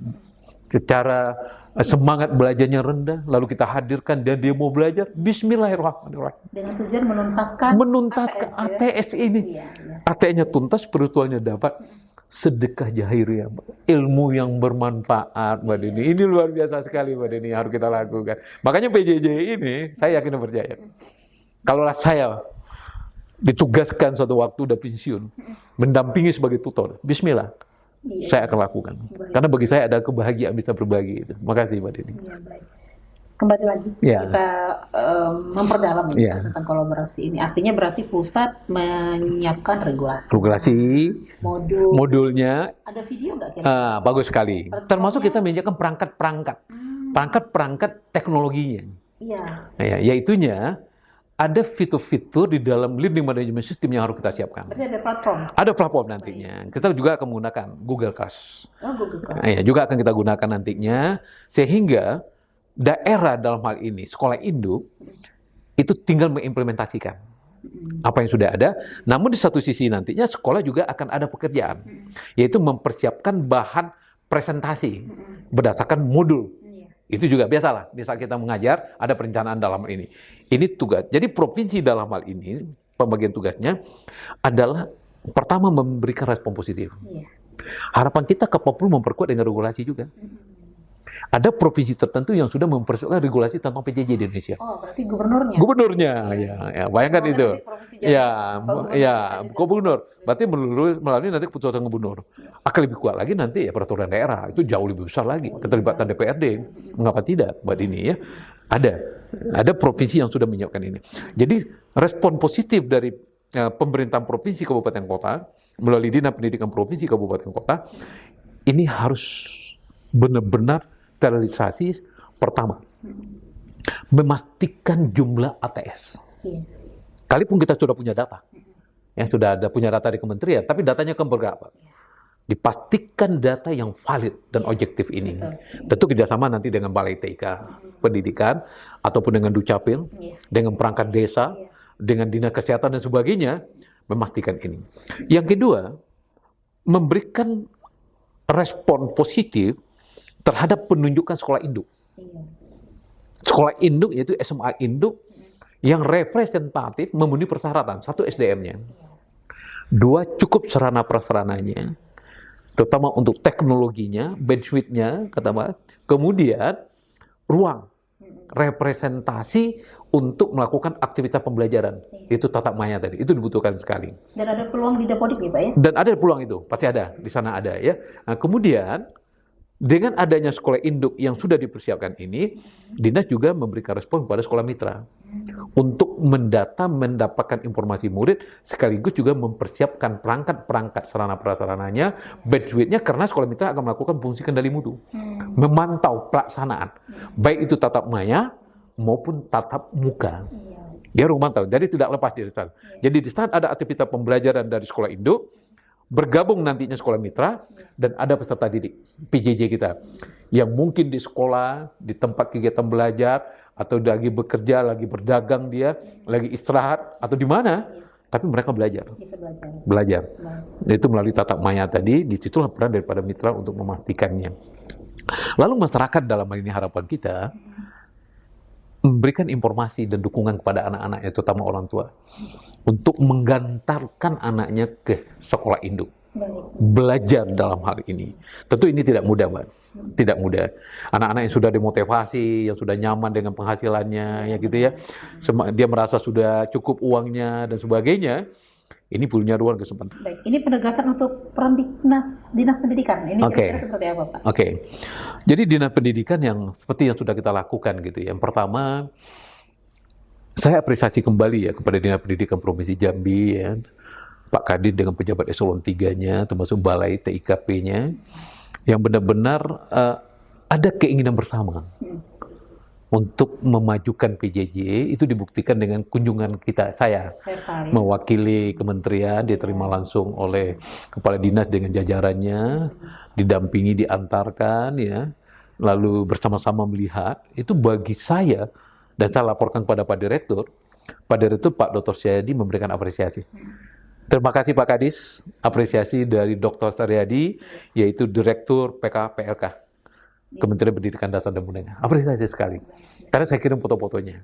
secara semangat belajarnya rendah, lalu kita hadirkan dan dia mau belajar, bismillahirrahmanirrahim. Dengan tujuan menuntaskan ATS ini. ATS-nya tuntas, spiritualnya dapat. Sedekah jahiriyah, ilmu yang bermanfaat, Mbak Dini. Ini luar biasa sekali, Mbak Dini, harus kita lakukan. Makanya PJJ ini, saya yakin dan percaya. Kalaulah saya ditugaskan suatu waktu udah pensiun, mendampingi sebagai tutor, bismillah, saya akan lakukan. Karena bagi saya ada kebahagiaan bisa berbagi itu. Makasih, Mbak Dini. Kembali lagi, kita memperdalam tentang kolaborasi ini. Artinya berarti pusat menyiapkan regulasi. Modulnya. Ada video nggak kira-kira? Bagus sekali. Termasuk kita menyiapkan perangkat teknologinya. Yaitunya ada fitur-fitur di dalam learning management system yang harus kita siapkan. Berarti ada platform? Ada platform nantinya. Kita juga akan menggunakan Google Class. Google Class. Juga akan kita gunakan nantinya, sehingga daerah dalam hal ini, sekolah induk, itu tinggal mengimplementasikan apa yang sudah ada. Namun di satu sisi nantinya sekolah juga akan ada pekerjaan, yaitu mempersiapkan bahan presentasi berdasarkan modul. Itu juga biasalah, di saat kita mengajar, ada perencanaan dalam hal ini. Ini tugas. Jadi provinsi dalam hal ini, pembagian tugasnya adalah pertama memberikan respon positif. Harapan kita Kapolri memperkuat dengan regulasi juga. Ada provinsi tertentu yang sudah mempersiapkan regulasi tentang PJJ di Indonesia. Oh, berarti gubernurnya? Gubernurnya, ya bayangkan itu. Gubernur. Berarti melalui nanti keputusan gubernur. Akan lebih kuat lagi nanti ya peraturan daerah, itu jauh lebih besar lagi. Keterlibatan DPRD, mengapa tidak, Mbak Dini ya? Ada provinsi yang sudah menyiapkan ini. Jadi respon positif dari pemerintahan provinsi kabupaten kota, melalui Dinas Pendidikan Provinsi Kabupaten Kota, ini harus benar-benar terrealisasi. Pertama, memastikan jumlah ATS. Kalaupun kita sudah punya data, sudah ada punya data di kementerian, tapi datanya kan berapa? Dipastikan data yang valid dan objektif ini. Tentu kerjasama nanti dengan Balai TK Pendidikan, ataupun dengan Dukcapil, dengan perangkat desa, dengan Dinas Kesehatan dan sebagainya, memastikan ini. Yang kedua, memberikan respon positif terhadap penunjukan sekolah induk. Sekolah induk yaitu SMA induk yang representatif memenuhi persyaratan. Satu, SDM-nya. Dua, cukup sarana prasarananya, terutama untuk teknologinya, bandwidth-nya, kemudian ruang representasi untuk melakukan aktivitas pembelajaran. Itu tatap maya tadi, itu dibutuhkan sekali. Dan ada peluang di Dapodik ya Pak ya? Dan ada peluang itu, pasti ada, di sana ada ya. Nah, kemudian dengan adanya sekolah induk yang sudah dipersiapkan ini, dinas juga memberikan respon kepada sekolah mitra untuk mendapatkan informasi murid, sekaligus juga mempersiapkan perangkat-perangkat sarana prasarananya, bandwidth-nya, karena sekolah mitra akan melakukan fungsi kendali mutu, memantau pelaksanaan, baik itu tatap maya maupun tatap muka. Dia harus memantau, jadi tidak lepas dari sana. Jadi di saat ada aktivitas pembelajaran dari sekolah induk, bergabung nantinya sekolah mitra, dan ada peserta didik, PJJ kita, yang mungkin di sekolah, di tempat kegiatan belajar, atau lagi bekerja, lagi berdagang dia, lagi istirahat, atau di mana, tapi mereka belajar. Bisa belajar. Belajar. Itu melalui tatap maya tadi, disitulah peran daripada mitra untuk memastikannya. Lalu masyarakat dalam hal ini harapan kita, memberikan informasi dan dukungan kepada anak-anaknya, terutama orang tua, untuk menggantarkan anaknya ke sekolah induk. Belajar dalam hal ini. Tentu ini tidak mudah, Mbak. Tidak mudah. Anak-anak yang sudah dimotivasi, yang sudah nyaman dengan penghasilannya, ya gitu ya. Dia merasa sudah cukup uangnya dan sebagainya. Ini punya ruang kesempatan. Baik, ini penegasan untuk peran dinas pendidikan. Ini kira-kira seperti apa, Pak? Oke. Jadi dinas pendidikan yang seperti yang sudah kita lakukan gitu ya. Yang pertama, saya apresiasi kembali ya kepada Dinas Pendidikan Provinsi Jambi ya. Pak Kadin dengan pejabat eselon 3-nya, termasuk balai TIKP-nya, yang benar-benar ada keinginan bersama untuk memajukan PJJ. Itu dibuktikan dengan kunjungan saya mewakili kementerian, diterima langsung oleh kepala dinas dengan jajarannya, didampingi, diantarkan ya, lalu bersama-sama melihat. Itu bagi saya, dan saya laporkan kepada Pak Direktur Pak Dr. Syadi memberikan apresiasi. Terima kasih Pak Kadis, apresiasi dari Dr. Saryadi, yaitu Direktur PKPLK, Kementerian Pendidikan Dasar dan Menengah. Apresiasi sekali. Karena saya kirim foto-fotonya.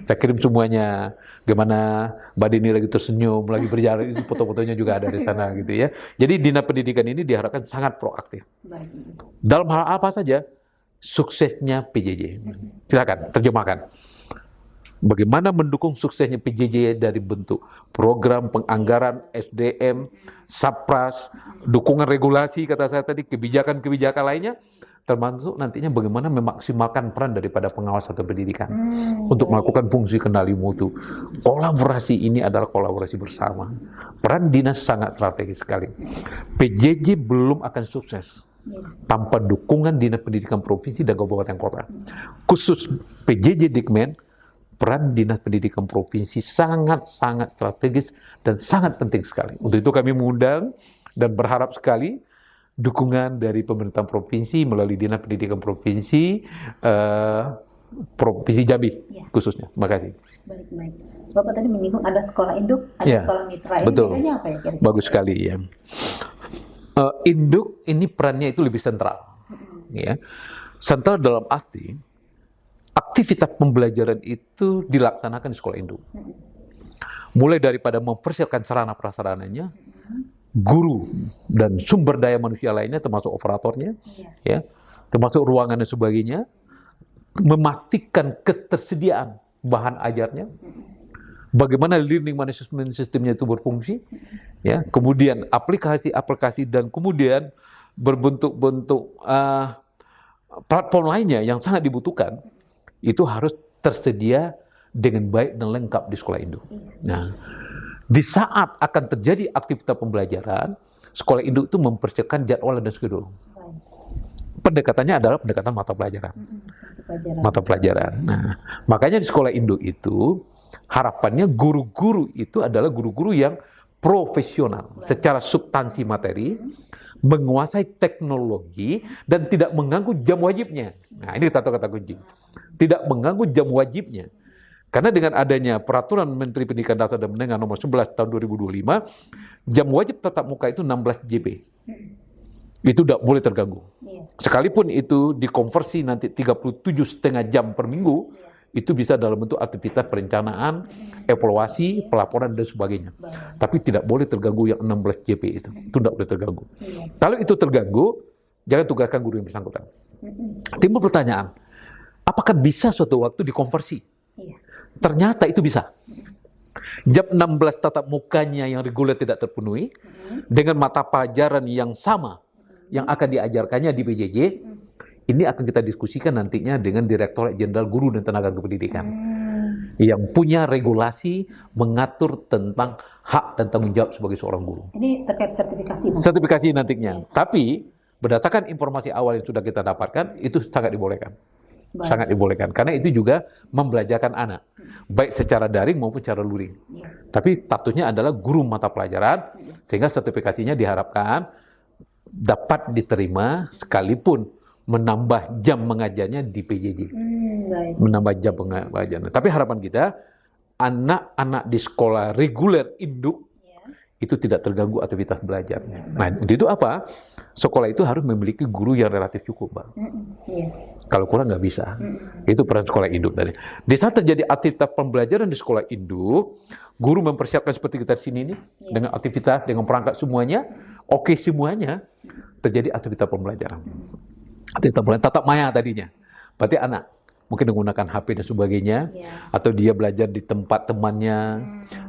Saya kirim semuanya, gimana Mbak Dini lagi tersenyum, lagi berjalan, itu foto-fotonya juga ada di sana gitu ya. Jadi Dinas Pendidikan ini diharapkan sangat proaktif. Dalam hal apa saja, suksesnya PJJ. Silakan, terjemahkan. Bagaimana mendukung suksesnya PJJ dari bentuk program penganggaran SDM, Sapras, dukungan regulasi, kata saya tadi, kebijakan-kebijakan lainnya, termasuk nantinya bagaimana memaksimalkan peran daripada pengawas atau pendidikan untuk melakukan fungsi kendali mutu. Kolaborasi ini adalah kolaborasi bersama. Peran dinas sangat strategis sekali. PJJ belum akan sukses tanpa dukungan Dinas Pendidikan Provinsi dan Kabupaten Kota. Khusus PJJ Dikmen, peran Dinas Pendidikan Provinsi sangat-sangat strategis dan sangat penting sekali. Untuk itu kami mengundang dan berharap sekali dukungan dari pemerintah provinsi melalui Dinas Pendidikan Provinsi, Provinsi Jambi khususnya. Terima kasih. Baik. Bapak tadi menyinggung ada sekolah induk, ada sekolah mitra. Ini betul. bedanya apa ya kira-kira? Bagus sekali ya. Induk ini perannya itu lebih sentral. Ya. Sentral dalam arti aktivitas pembelajaran itu dilaksanakan di sekolah induk. Mulai daripada mempersiapkan sarana prasarananya, guru dan sumber daya manusia lainnya, termasuk operatornya, ya, termasuk ruangan dan sebagainya, memastikan ketersediaan bahan ajarnya, bagaimana learning management systemnya itu berfungsi, ya, kemudian aplikasi-aplikasi dan kemudian berbentuk-bentuk platform lainnya yang sangat dibutuhkan. Itu harus tersedia dengan baik dan lengkap di sekolah induk. Nah, di saat akan terjadi aktivitas pembelajaran, sekolah induk itu mempersiapkan jadwal dan schedule. Pendekatannya adalah pendekatan mata pelajaran. Mata pelajaran. Nah, makanya di sekolah induk itu, harapannya guru-guru itu adalah guru-guru yang profesional secara substansi materi, menguasai teknologi, dan tidak mengganggu jam wajibnya. Nah, ini kata-kata kunci. Tidak mengganggu jam wajibnya. Karena dengan adanya peraturan Menteri Pendidikan Dasar dan Menengah nomor 11 tahun 2025, jam wajib tatap muka itu 16 JP. Itu tidak boleh terganggu. Sekalipun itu dikonversi nanti 37,5 jam per minggu, itu bisa dalam bentuk aktivitas perencanaan, evaluasi, pelaporan, dan sebagainya. Tapi tidak boleh terganggu yang 16 JP itu. Itu tidak boleh terganggu. Kalau itu terganggu, jangan tugaskan guru yang bersangkutan. Timbul pertanyaan, Apakah bisa suatu waktu dikonversi? Iya. Ternyata itu bisa. Jam 16 tatap mukanya yang reguler tidak terpenuhi, dengan mata pelajaran yang sama yang akan diajarkannya di PJJ, ini akan kita diskusikan nantinya dengan Direktorat Jenderal Guru dan Tenaga Kependidikan yang punya regulasi mengatur tentang hak dan tanggung jawab sebagai seorang guru. Ini terkait sertifikasi. Sertifikasi nantinya. Tapi berdasarkan informasi awal yang sudah kita dapatkan, itu sangat dibolehkan. Baik. Sangat dibolehkan. Karena itu juga membelajarkan anak, baik secara daring maupun secara luring. Iya. Tapi statusnya adalah guru mata pelajaran, sehingga sertifikasinya diharapkan dapat diterima sekalipun menambah jam mengajarnya di PJJ. Baik. Menambah jam pengajarnya. Tapi harapan kita, anak-anak di sekolah reguler induk itu tidak terganggu aktivitas belajarnya. Nah, untuk itu apa? Sekolah itu harus memiliki guru yang relatif cukup, Bang. Iya. Kalau kurang nggak bisa. Itu peran sekolah induk tadi. Di saat terjadi aktivitas pembelajaran di sekolah induk, guru mempersiapkan seperti kita di sini nih, dengan aktivitas, dengan perangkat semuanya, oke semuanya, terjadi aktivitas pembelajaran. Aktivitas pembelajaran tatap maya tadinya. Berarti anak mungkin menggunakan HP dan sebagainya, atau dia belajar di tempat temannya,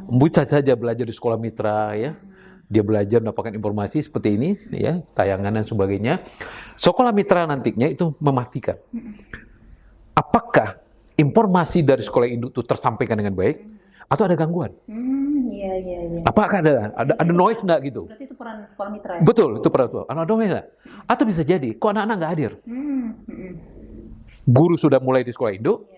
bisa saja belajar di sekolah mitra, ya. Dia belajar mendapatkan informasi seperti ini, ya, tayangan dan sebagainya. Sekolah mitra nantinya itu memastikan apakah informasi dari sekolah induk itu tersampaikan dengan baik atau ada gangguan. Iya. Apakah ada noise enggak gitu? Berarti itu peran sekolah mitra ya? Betul, itu peran sekolah. Ada noise enggak? Atau bisa jadi kok anak-anak nggak hadir. Guru sudah mulai di sekolah induk,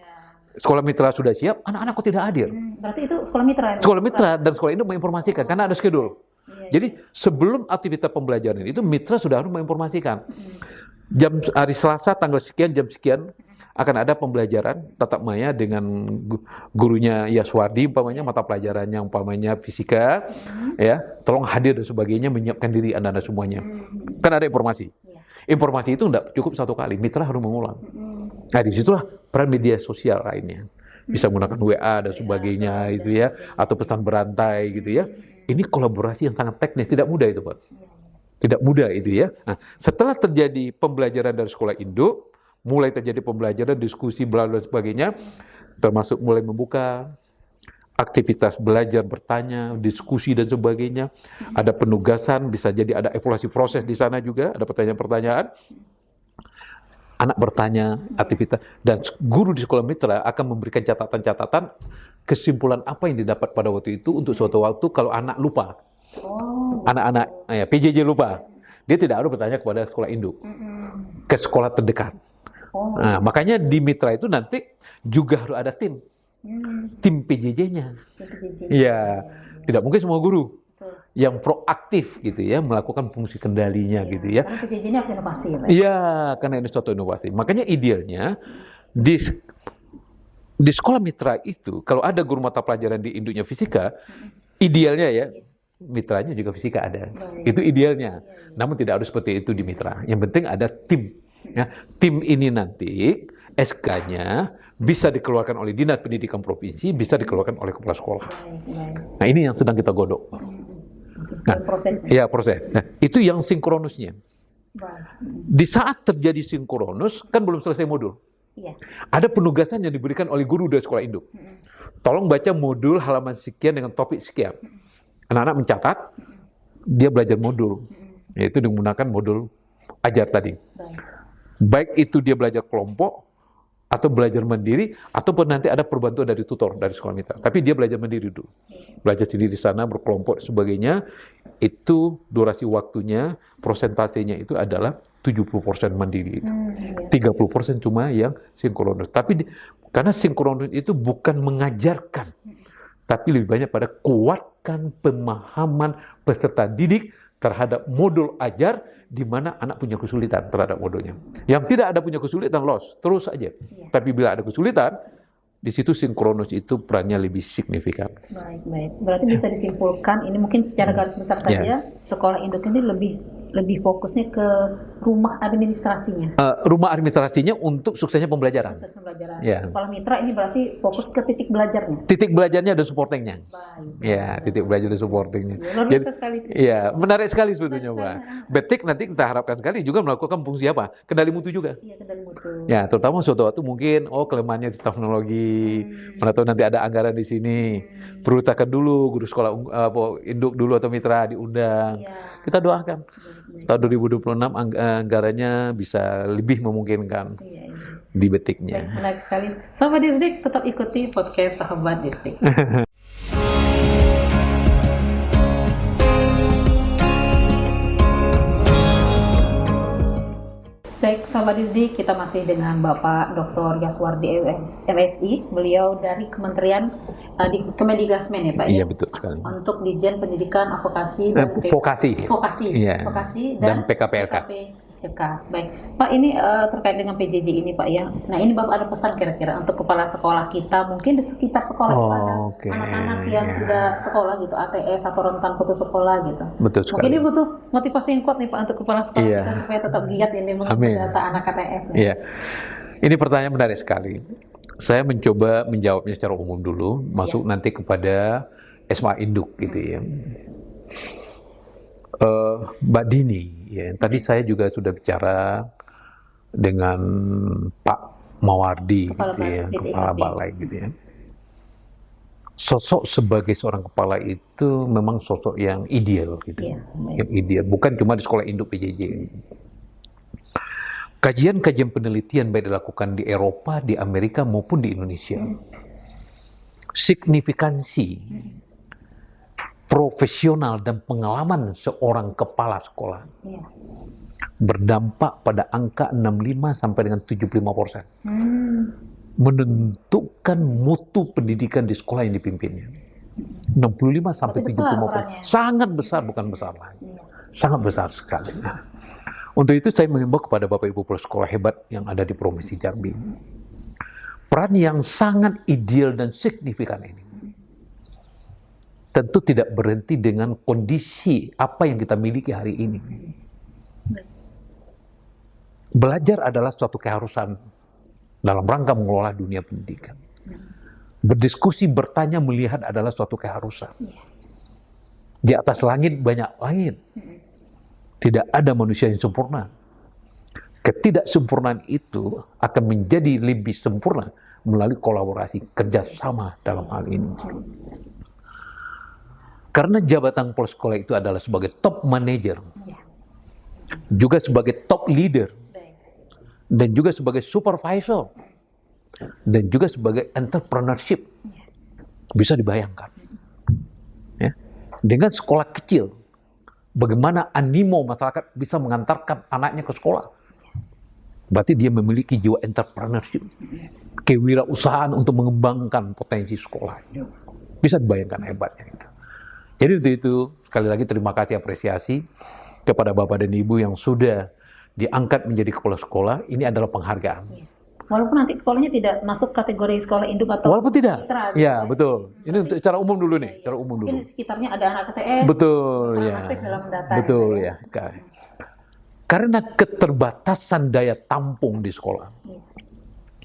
sekolah mitra sudah siap, anak-anak kok tidak hadir. Berarti itu sekolah mitra ya? Sekolah mitra dan sekolah induk menginformasikan karena ada schedule. Jadi sebelum aktivitas pembelajaran itu mitra sudah harus menginformasikan. Jam hari Selasa tanggal sekian jam sekian akan ada pembelajaran tatap maya dengan gurunya Yaswardi umpamanya, mata pelajaran yang umpamanya fisika, ya, tolong hadir dan sebagainya, menyiapkan diri anda semuanya. Kan ada informasi. Informasi itu tidak cukup satu kali, mitra harus mengulang. Nah, disitulah peran media sosial lainnya. Bisa menggunakan WA dan sebagainya, itu ya, atau pesan berantai gitu ya. Ini kolaborasi yang sangat teknis, tidak mudah itu, Pak. Tidak mudah itu ya. Nah, setelah terjadi pembelajaran dari sekolah induk, mulai terjadi pembelajaran, diskusi, bla dan sebagainya, termasuk mulai membuka aktivitas belajar, bertanya, diskusi dan sebagainya. Ada penugasan, bisa jadi ada evaluasi proses di sana juga, ada pertanyaan-pertanyaan. Anak bertanya, aktivitas, dan guru di sekolah mitra akan memberikan catatan-catatan kesimpulan apa yang didapat pada waktu itu untuk suatu waktu kalau anak lupa. Anak-anak PJJ lupa. Dia tidak harus bertanya kepada sekolah induk. Ke sekolah terdekat. Nah, makanya di mitra itu nanti juga harus ada tim. Tim PJJ-nya. Iya, tidak mungkin semua guru yang proaktif gitu ya, melakukan fungsi kendalinya gitu ya. Karena PJJ ini harus inovasi ya, Pak? Iya, karena ini suatu inovasi. Makanya idealnya di sekolah mitra itu, kalau ada guru mata pelajaran di induknya fisika, idealnya ya, mitranya juga fisika ada. Itu idealnya. Namun tidak harus seperti itu di mitra. Yang penting ada tim. Ya. Tim ini nanti SK-nya bisa dikeluarkan oleh Dinas Pendidikan Provinsi, bisa dikeluarkan oleh kepala sekolah. Nah, ini yang sedang kita godok. Nah, prosesnya. Ya, proses. Nah, itu yang sinkronusnya. Di saat terjadi sinkronus, kan belum selesai modul. Ada penugasan yang diberikan oleh guru dari sekolah induk. Tolong baca modul halaman sekian dengan topik sekian. Anak-anak mencatat, dia belajar modul. Yaitu menggunakan modul ajar tadi. Baik itu dia belajar kelompok, atau belajar mandiri, ataupun nanti ada perbantuan dari tutor, dari sekolah mitra. Tapi dia belajar mandiri dulu. Belajar sendiri di sana, berkelompok, sebagainya. Itu durasi waktunya, prosentasenya itu adalah 70% mandiri itu. 30% cuma yang sinkronus. Tapi karena sinkronus itu bukan mengajarkan, tapi lebih banyak pada kuatkan pemahaman peserta didik terhadap modul ajar, di mana anak punya kesulitan terhadap modulnya. Yang tidak ada punya kesulitan, loss, terus saja. Tapi bila ada kesulitan, di situ sinkronus itu perannya lebih signifikan. Baik. Berarti bisa disimpulkan, ini mungkin secara garis besar saja, sekolah induk ini lebih lebih fokusnya ke rumah administrasinya. Rumah administrasinya untuk suksesnya pembelajaran. Sukses pembelajaran. Ya. Sekolah mitra ini berarti fokus ke titik belajarnya. Titik belajarnya ada supportingnya. Baik. Ya, titik belajar ada supportingnya. Ya, luar biasa sekali. Iya, menarik sekali sebetulnya, Menarik Mbak. sekali. Betik nanti kita harapkan sekali juga melakukan fungsi apa? Kendali mutu juga. Iya, kendali mutu. Ya, terutama suatu waktu mungkin, kelemahannya di teknologi, mana tahu nanti ada anggaran di sini, perlu tekan dulu guru sekolah induk dulu atau mitra diundang. Iya. Kita doakan. Baik. Tahun 2026 anggarannya bisa lebih memungkinkan Iya, iya. di Betiknya. Baik, menarik sekali. Sahabat Disdik, tetap ikuti podcast Sahabat Disdik. Baik, sahabat Disdik, kita masih dengan Bapak Dr. Yaswardi MSI. Beliau dari Kementerian di Kemendikbudrismen ya Pak Iya, ya? betul sekali. Untuk Dijen Pendidikan Advokasi dan Vokasi. Vokasi, Iya. Vokasi Dan dan PKPLK. PKPLK. Baik, Pak, ini terkait dengan PJJ ini Pak ya. Nah, ini Bapak ada pesan kira-kira untuk kepala sekolah kita, mungkin di sekitar sekolah itu ada Oke, anak-anak yang ya. tidak sekolah gitu, ATS atau rentan putus sekolah gitu. Betul Mungkin sekali. ini butuh motivasi yang kuat nih Pak untuk kepala sekolah Iya. kita supaya tetap giat ini Amin. mengikuti data anak ATS. Ya. Iya. Ini pertanyaan menarik sekali. Saya mencoba menjawabnya secara umum dulu, masuk nanti kepada SMA Induk gitu ya. Mbak Dini, ya, tadi saya juga sudah bicara dengan Pak Mawardi, Kepala gitu ya, BTIKP. kepala balai gitu ya. Sosok sebagai seorang kepala itu memang sosok yang ideal gitu, Iya, baik. yang ideal, bukan cuma di sekolah induk PJJ. Kajian-kajian penelitian baik dilakukan di Eropa, di Amerika maupun di Indonesia, signifikansi profesional dan pengalaman seorang kepala sekolah Iya. berdampak pada angka 65 sampai dengan 75%. Menentukan mutu pendidikan di sekolah yang dipimpinnya. 65 sampai Berarti besar 75%. perannya. Sangat besar, bukan besar lagi. Iya. Sangat besar sekali. Nah, untuk itu saya mengimbau kepada Bapak Ibu kepala sekolah hebat yang ada di Provinsi Jambi. Peran yang sangat ideal dan signifikan ini tentu tidak berhenti dengan kondisi apa yang kita miliki hari ini. Belajar adalah suatu keharusan dalam rangka mengelola dunia pendidikan. Berdiskusi, bertanya, melihat adalah suatu keharusan. Di atas langit banyak langit. Tidak ada manusia yang sempurna. Ketidaksempurnaan itu akan menjadi lebih sempurna melalui kolaborasi kerjasama dalam hal ini. Karena jabatan kepala sekolah itu adalah sebagai top manager, juga sebagai top leader, dan juga sebagai supervisor, dan juga sebagai entrepreneurship. Bisa dibayangkan. Ya. Dengan sekolah kecil, bagaimana animo masyarakat bisa mengantarkan anaknya ke sekolah. Berarti dia memiliki jiwa entrepreneurship, kewirausahaan untuk mengembangkan potensi sekolah. Bisa dibayangkan hebatnya itu. Jadi untuk itu, sekali lagi terima kasih, apresiasi kepada Bapak dan Ibu yang sudah diangkat menjadi kepala sekolah. Ini adalah penghargaan. Walaupun nanti sekolahnya tidak masuk kategori sekolah induk atau Walaupun tidak. mitra, Ya, gitu. betul. Ini untuk secara umum dulu nih, secara umum dulu. Mungkin di sekitarnya ada anak KTS. Betul, yang ya. aktif dalam data. Betul, gitu ya. Karena keterbatasan daya tampung di sekolah.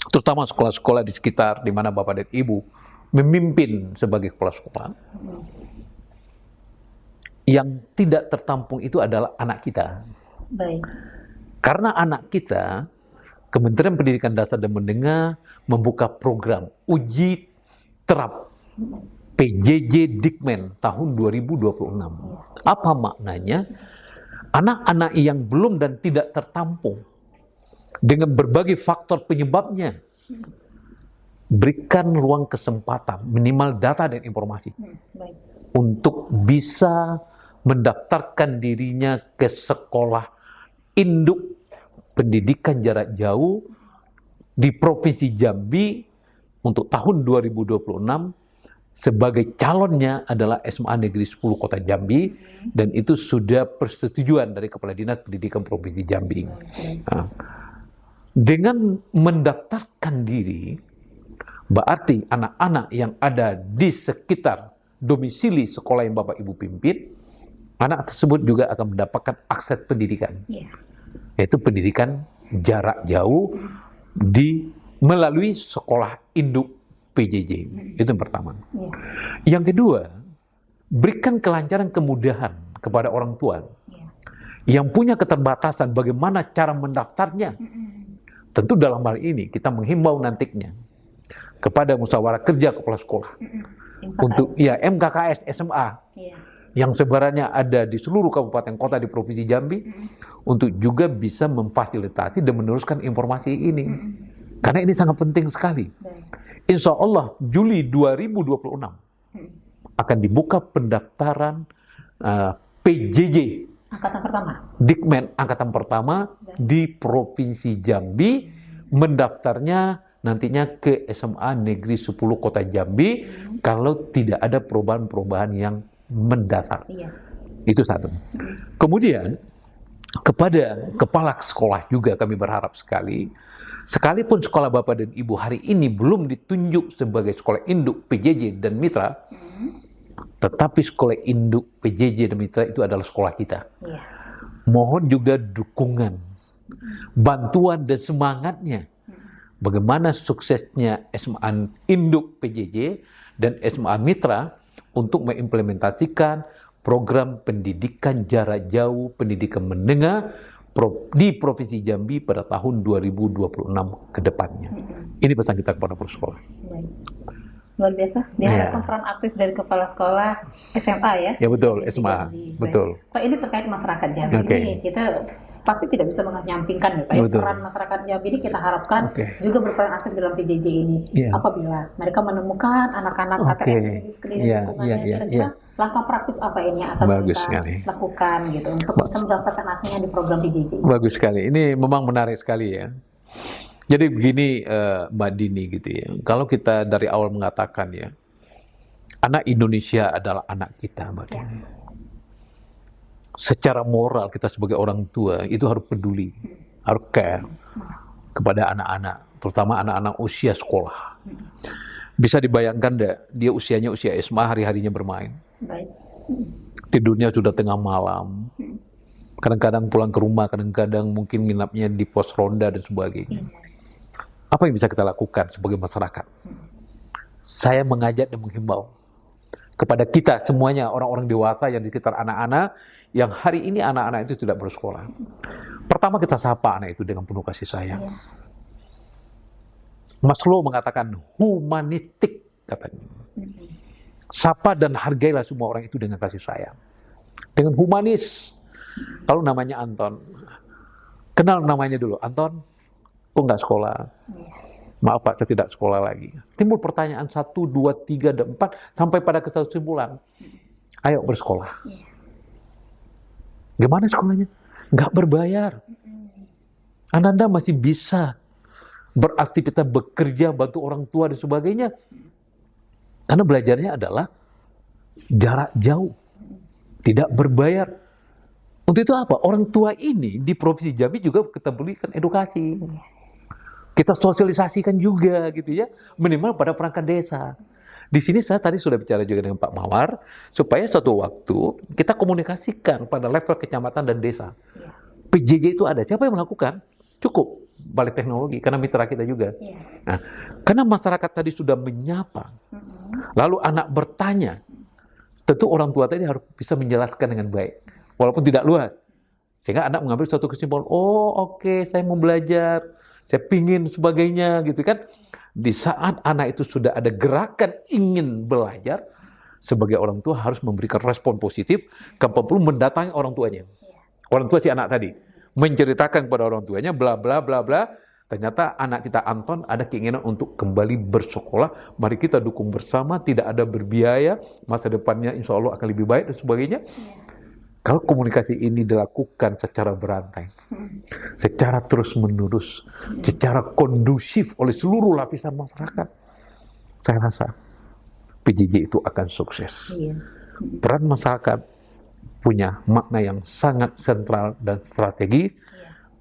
Terutama sekolah-sekolah di sekitar di mana Bapak dan Ibu memimpin sebagai kepala sekolah. Yang tidak tertampung itu adalah anak kita. Baik. Karena anak kita, Kementerian Pendidikan Dasar dan Menengah membuka program uji terap PJJ Dikmen tahun 2026. Apa maknanya? Anak-anak yang belum dan tidak tertampung dengan berbagai faktor penyebabnya, berikan ruang kesempatan, minimal data dan informasi, Baik. untuk bisa mendaftarkan dirinya ke sekolah induk pendidikan jarak jauh di Provinsi Jambi untuk tahun 2026. Sebagai calonnya adalah SMA Negeri 10 Kota Jambi, dan itu sudah persetujuan dari Kepala Dinas Pendidikan Provinsi Jambi. Nah, dengan mendaftarkan diri, berarti anak-anak yang ada di sekitar domisili sekolah yang Bapak Ibu pimpin anak tersebut juga akan mendapatkan akses pendidikan, yaitu pendidikan jarak jauh melalui sekolah induk PJJ. Itu yang pertama. Yang kedua, berikan kelancaran kemudahan kepada orang tua yang punya keterbatasan bagaimana cara mendaftarnya. Tentu dalam hal ini kita menghimbau nantinya kepada musyawarah kerja kepala sekolah untuk MKKS SMA yang sebarannya ada di seluruh kabupaten kota di Provinsi Jambi untuk juga bisa memfasilitasi dan meneruskan informasi ini. Karena ini sangat penting sekali. Insya Allah Juli 2026 akan dibuka pendaftaran PJJ Angkatan pertama. Dikmen Angkatan Pertama di Provinsi Jambi, mendaftarnya nantinya ke SMA Negeri 10 Kota Jambi kalau tidak ada perubahan-perubahan yang mendasar. Itu satu. Kemudian kepada kepala sekolah juga kami berharap sekali, sekalipun sekolah Bapak dan Ibu hari ini belum ditunjuk sebagai sekolah induk PJJ dan mitra, tetapi sekolah induk PJJ dan mitra itu adalah sekolah kita. Mohon juga dukungan, bantuan dan semangatnya. Bagaimana suksesnya SMA induk PJJ dan SMA mitra untuk mengimplementasikan program pendidikan jarak jauh, pendidikan menengah di Provinsi Jambi pada tahun 2026 ke depannya. Ini pesan kita kepada para sekolah. Luar biasa, diharapkan peran aktif dari kepala sekolah SMA ya? Ya betul, SMA, betul. Pak, ini terkait masyarakat Jambi ini, kita pasti tidak bisa menyampingkan ya Pak, peran masyarakat Jambi ini kita harapkan juga berperan aktif dalam PJJ ini. Apabila mereka menemukan anak-anak ATS di sekeliling lingkungannya, kira-kira langkah praktis apa ini yang akan kita lakukan gitu untuk bisa mendaftarkan anaknya di program PJJ? Bagus sekali, ini memang menarik sekali ya. Jadi begini Mbak Dini gitu ya, kalau kita dari awal mengatakan ya, anak Indonesia adalah anak kita Mbak Dini. Secara moral kita sebagai orang tua itu harus peduli, harus care kepada anak-anak, terutama anak-anak usia sekolah. Bisa dibayangkan deh, dia usianya usia SMA, hari-harinya bermain. Tidurnya sudah tengah malam. Kadang-kadang pulang ke rumah, kadang-kadang mungkin nginapnya di pos ronda dan sebagainya. Apa yang bisa kita lakukan sebagai masyarakat? Saya mengajak dan menghimbau kepada kita semuanya, orang-orang dewasa yang di sekitar anak-anak, yang hari ini anak-anak itu tidak bersekolah. Pertama kita sapa anak itu dengan penuh kasih sayang. Maslow mengatakan humanistik katanya. Sapa dan hargailah semua orang itu dengan kasih sayang. Dengan humanis. Kalau namanya Anton, kenal namanya dulu. Anton, kok nggak sekolah? Maaf Pak, saya tidak sekolah lagi. Timbul pertanyaan 1, 2, 3, dan 4, sampai pada kesimpulan. Ayo bersekolah. Gimana sekolahnya? Nggak berbayar. Anda masih bisa beraktivitas, bekerja, bantu orang tua dan sebagainya. Karena belajarnya adalah jarak jauh. Tidak berbayar. Untuk itu apa? Orang tua ini di Provinsi Jambi juga kita berikan edukasi. Kita sosialisasikan juga gitu ya, minimal pada perangkat desa. Di sini saya tadi sudah bicara juga dengan Pak Mawar, supaya suatu waktu kita komunikasikan pada level kecamatan dan desa. PJJ itu ada, siapa yang melakukan? Cukup Balai Teknologi, karena mitra kita juga. Nah, karena masyarakat tadi sudah menyapa, lalu anak bertanya, tentu orang tua tadi harus bisa menjelaskan dengan baik, walaupun tidak luas. Sehingga anak mengambil suatu kesimpulan, oh oke, saya mau belajar, saya pingin sebagainya gitu kan. Di saat anak itu sudah ada gerakan ingin belajar, sebagai orang tua harus memberikan respon positif, kapan perlu mendatangi orang tuanya. Orang tua si anak tadi menceritakan kepada orang tuanya bla bla bla bla. Ternyata anak kita Anton ada keinginan untuk kembali bersekolah. Mari kita dukung bersama, tidak ada berbiaya, masa depannya insya Allah akan lebih baik dan sebagainya. Kalau komunikasi ini dilakukan secara berantai, secara terus-menerus, secara kondusif oleh seluruh lapisan masyarakat, saya rasa PJJ itu akan sukses. Peran masyarakat punya makna yang sangat sentral dan strategis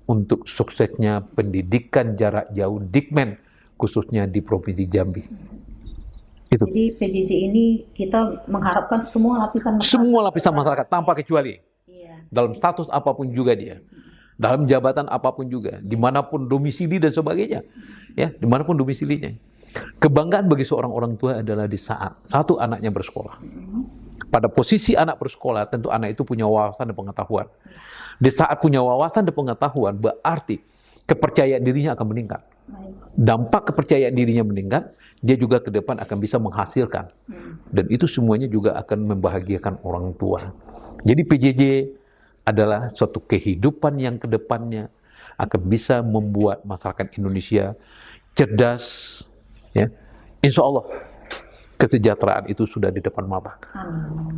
untuk suksesnya pendidikan jarak jauh Dikmen, khususnya di Provinsi Jambi. Itu. Jadi PJJ ini kita mengharapkan semua lapisan masyarakat. Semua lapisan masyarakat tanpa kecuali. Iya. Dalam status apapun juga dia. Dalam jabatan apapun juga. Dimanapun domisili dan sebagainya. Ya, dimanapun domisilinya. Kebanggaan bagi seorang orang tua adalah di saat satu anaknya bersekolah. Pada posisi anak bersekolah, tentu anak itu punya wawasan dan pengetahuan. Di saat punya wawasan dan pengetahuan, berarti kepercayaan dirinya akan meningkat. Dampak kepercayaan dirinya meningkat, dia juga ke depan akan bisa menghasilkan. Dan itu semuanya juga akan membahagiakan orang tua. Jadi PJJ adalah suatu kehidupan yang ke depannya akan bisa membuat masyarakat Indonesia cerdas. Ya. Insya Allah kesejahteraan itu sudah di depan mata.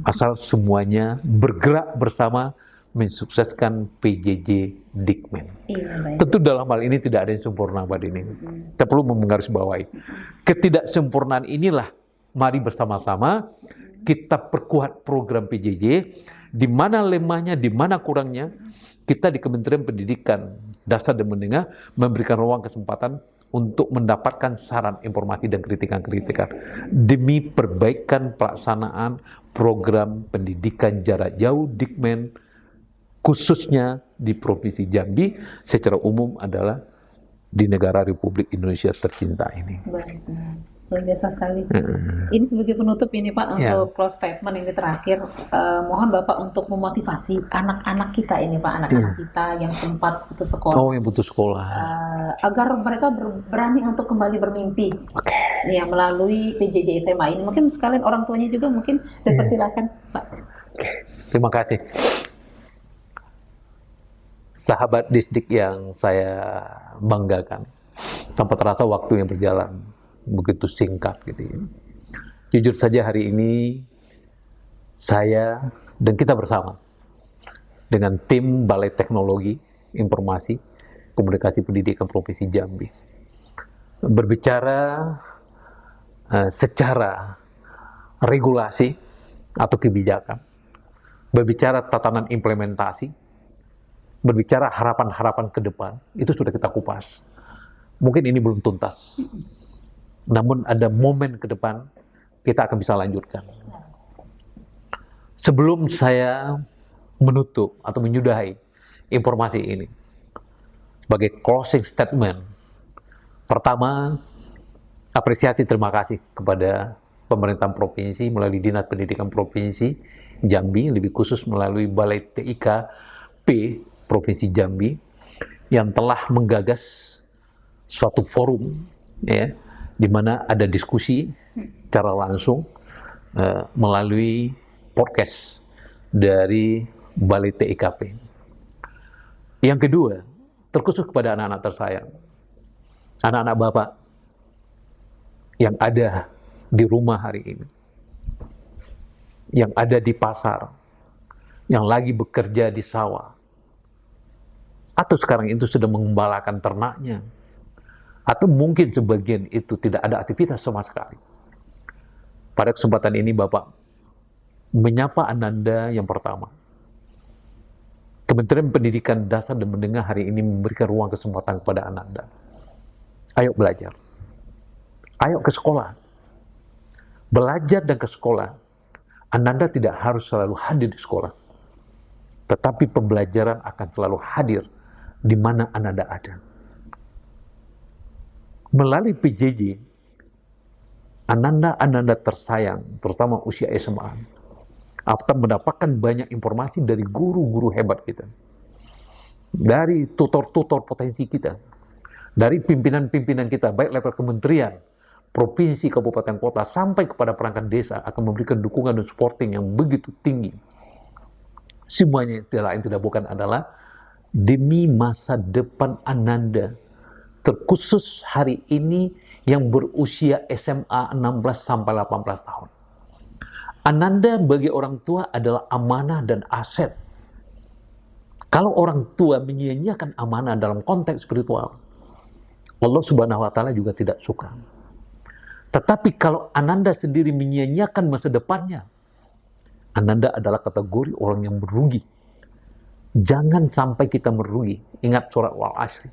Asal semuanya bergerak bersama mensukseskan PJJ Dikmen. Iya, Tentu dalam hal ini tidak ada yang sempurna pada ini. Kita perlu menggarisbawahi. Ketidaksempurnaan inilah mari bersama-sama kita perkuat program PJJ, di mana lemahnya, di mana kurangnya, kita di Kementerian Pendidikan Dasar dan Menengah memberikan ruang kesempatan untuk mendapatkan saran, informasi, dan kritikan-kritikan demi perbaikan pelaksanaan program pendidikan jarak jauh Dikmen, khususnya di Provinsi Jambi secara umum adalah di negara Republik Indonesia tercinta ini. Baik. Luar biasa sekali. Ini sebagai penutup ini Pak, untuk close statement ini terakhir, mohon Bapak untuk memotivasi anak-anak kita ini Pak, anak-anak kita yang sempat putus sekolah. Oh, yang putus sekolah. Agar mereka berani untuk kembali bermimpi. Ya, melalui PJJ SMA ini. Mungkin sekalian orang tuanya juga mungkin dipersilakan Pak. Terima kasih. Sahabat Disdik yang saya banggakan, tanpa terasa waktu yang berjalan begitu singkat gitu ya. Jujur saja hari ini saya dan kita bersama dengan tim Balai Teknologi, Informasi, Komunikasi Pendidikan Provinsi Jambi berbicara secara regulasi atau kebijakan, berbicara tatanan implementasi, berbicara harapan-harapan ke depan, itu sudah kita kupas. Mungkin ini belum tuntas. Namun ada momen ke depan, kita akan bisa lanjutkan. Sebelum saya menutup atau menyudahi informasi ini, sebagai closing statement, pertama, apresiasi terima kasih kepada pemerintah provinsi melalui Dinas Pendidikan Provinsi Jambi, lebih khusus melalui Balai TIKP Provinsi Jambi yang telah menggagas suatu forum ya, di mana ada diskusi secara langsung melalui podcast dari Balai TIKP. Yang kedua, terkhusus kepada anak-anak tersayang, anak-anak Bapak yang ada di rumah hari ini, yang ada di pasar, yang lagi bekerja di sawah, atau sekarang itu sudah mengembalakan ternaknya, atau mungkin sebagian itu tidak ada aktivitas sama sekali. Pada kesempatan ini Bapak menyapa Ananda yang pertama. Kementerian Pendidikan Dasar dan Menengah hari ini memberikan ruang kesempatan kepada Ananda. Ayo belajar. Ayo ke sekolah. Belajar dan ke sekolah. Ananda tidak harus selalu hadir di sekolah. Tetapi pembelajaran akan selalu hadir di mana Ananda ada. Melalui PJJ, Ananda tersayang, terutama usia SMA, akan mendapatkan banyak informasi dari guru-guru hebat kita, dari tutor-tutor potensi kita, dari pimpinan-pimpinan kita, baik level kementerian, provinsi, kabupaten, kota, sampai kepada perangkat desa, akan memberikan dukungan dan supporting yang begitu tinggi. Semuanya tidak bukan adalah demi masa depan Ananda, terkhusus hari ini yang berusia SMA 16 sampai 18 tahun. Ananda bagi orang tua adalah amanah dan aset. Kalau orang tua menyia-nyiakan amanah dalam konteks spiritual, Allah Subhanahu wa Ta'ala juga tidak suka. Tetapi kalau Ananda sendiri menyia-nyiakan masa depannya, Ananda adalah kategori orang yang merugi. Jangan sampai kita merugi. Ingat surat Wal Asri.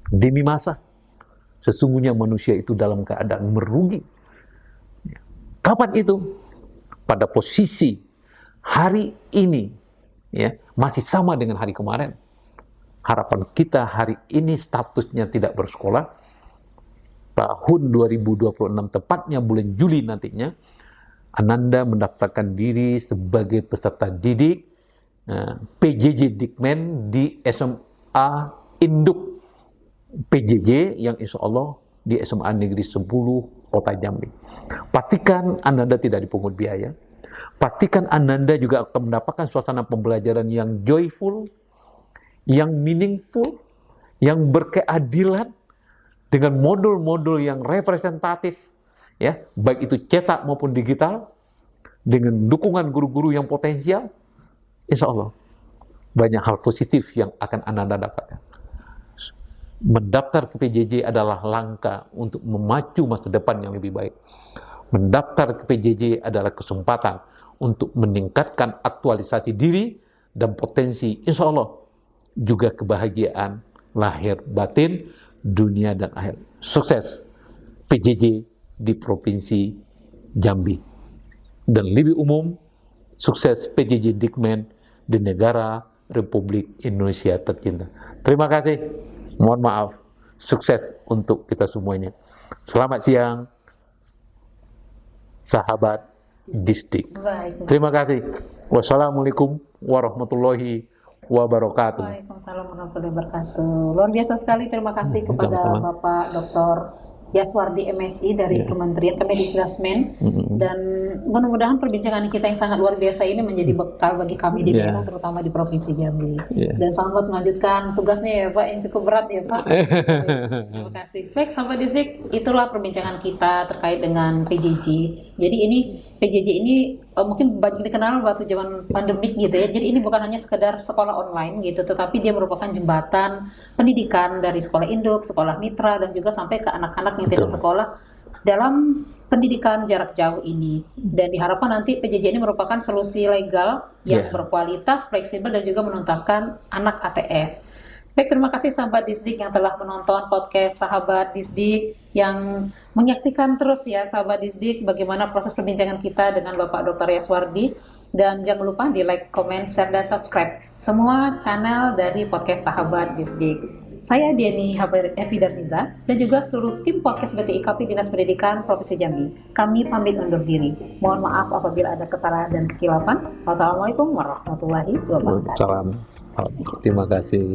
Demi masa, sesungguhnya manusia itu dalam keadaan merugi. Kapan itu? Pada posisi hari ini, ya, masih sama dengan hari kemarin. Harapan kita hari ini statusnya tidak bersekolah. Tahun 2026, tepatnya bulan Juli nantinya, Ananda mendaftarkan diri sebagai peserta didik PJJ Dikmen di SMA Induk PJJ yang insya Allah di SMA Negeri 10 Kota Jambi. Pastikan Ananda tidak dipungut biaya. Pastikan Ananda juga akan mendapatkan suasana pembelajaran yang joyful, yang meaningful, yang berkeadilan, dengan modul-modul yang representatif, ya, baik itu cetak maupun digital, dengan dukungan guru-guru yang potensial. Insya Allah banyak hal positif yang akan Ananda dapatkan. Mendaftar ke PJJ adalah langkah untuk memacu masa depan yang lebih baik. Mendaftar ke PJJ adalah kesempatan untuk meningkatkan aktualisasi diri dan potensi, insya Allah, juga kebahagiaan lahir batin, dunia dan akhir. Sukses PJJ di Provinsi Jambi. Dan lebih umum, sukses PJJ Dikmen di negara Republik Indonesia tercinta. Terima kasih. Mohon maaf. Sukses untuk kita semuanya. Selamat siang, sahabat Disdik. Terima kasih. Wassalamualaikum warahmatullahi wabarakatuh. Waalaikumsalam warahmatullahi wabarakatuh. Luar biasa sekali. Terima kasih kepada Bapak Dr. Yaswardi MSI dari Kementerian Kemendikbudrismen, dan mudah-mudahan perbincangan kita yang sangat luar biasa ini menjadi bekal bagi kami di daerah, terutama di Provinsi Jambi. Dan selamat melanjutkan tugasnya ya Pak, yang cukup berat ya Pak. Terima kasih. Baik, sahabat Disdik, itulah perbincangan kita terkait dengan PJJ. Jadi ini PJJ ini mungkin banyak dikenal waktu zaman pandemik gitu ya. Jadi ini bukan hanya sekedar sekolah online gitu, tetapi dia merupakan jembatan pendidikan dari sekolah induk, sekolah mitra, dan juga sampai ke anak-anak yang tidak sekolah dalam pendidikan jarak jauh ini. Dan diharapkan nanti PJJ ini merupakan solusi legal yang berkualitas, fleksibel, dan juga menuntaskan anak ATS. Baik, terima kasih sahabat Disdik yang telah menonton podcast Sahabat Disdik, yang menyaksikan terus ya sahabat Disdik bagaimana proses perbincangan kita dengan Bapak Dr. Yaswardi. Dan jangan lupa di like, comment, share, dan subscribe semua channel dari podcast Sahabat Disdik. Saya Dieni Happy Darniza dan juga seluruh tim podcast BTIKP Dinas Pendidikan Provinsi Jambi. Kami pamit undur diri. Mohon maaf apabila ada kesalahan dan kekilafan. Wassalamualaikum warahmatullahi wabarakatuh. Salam. Terima kasih.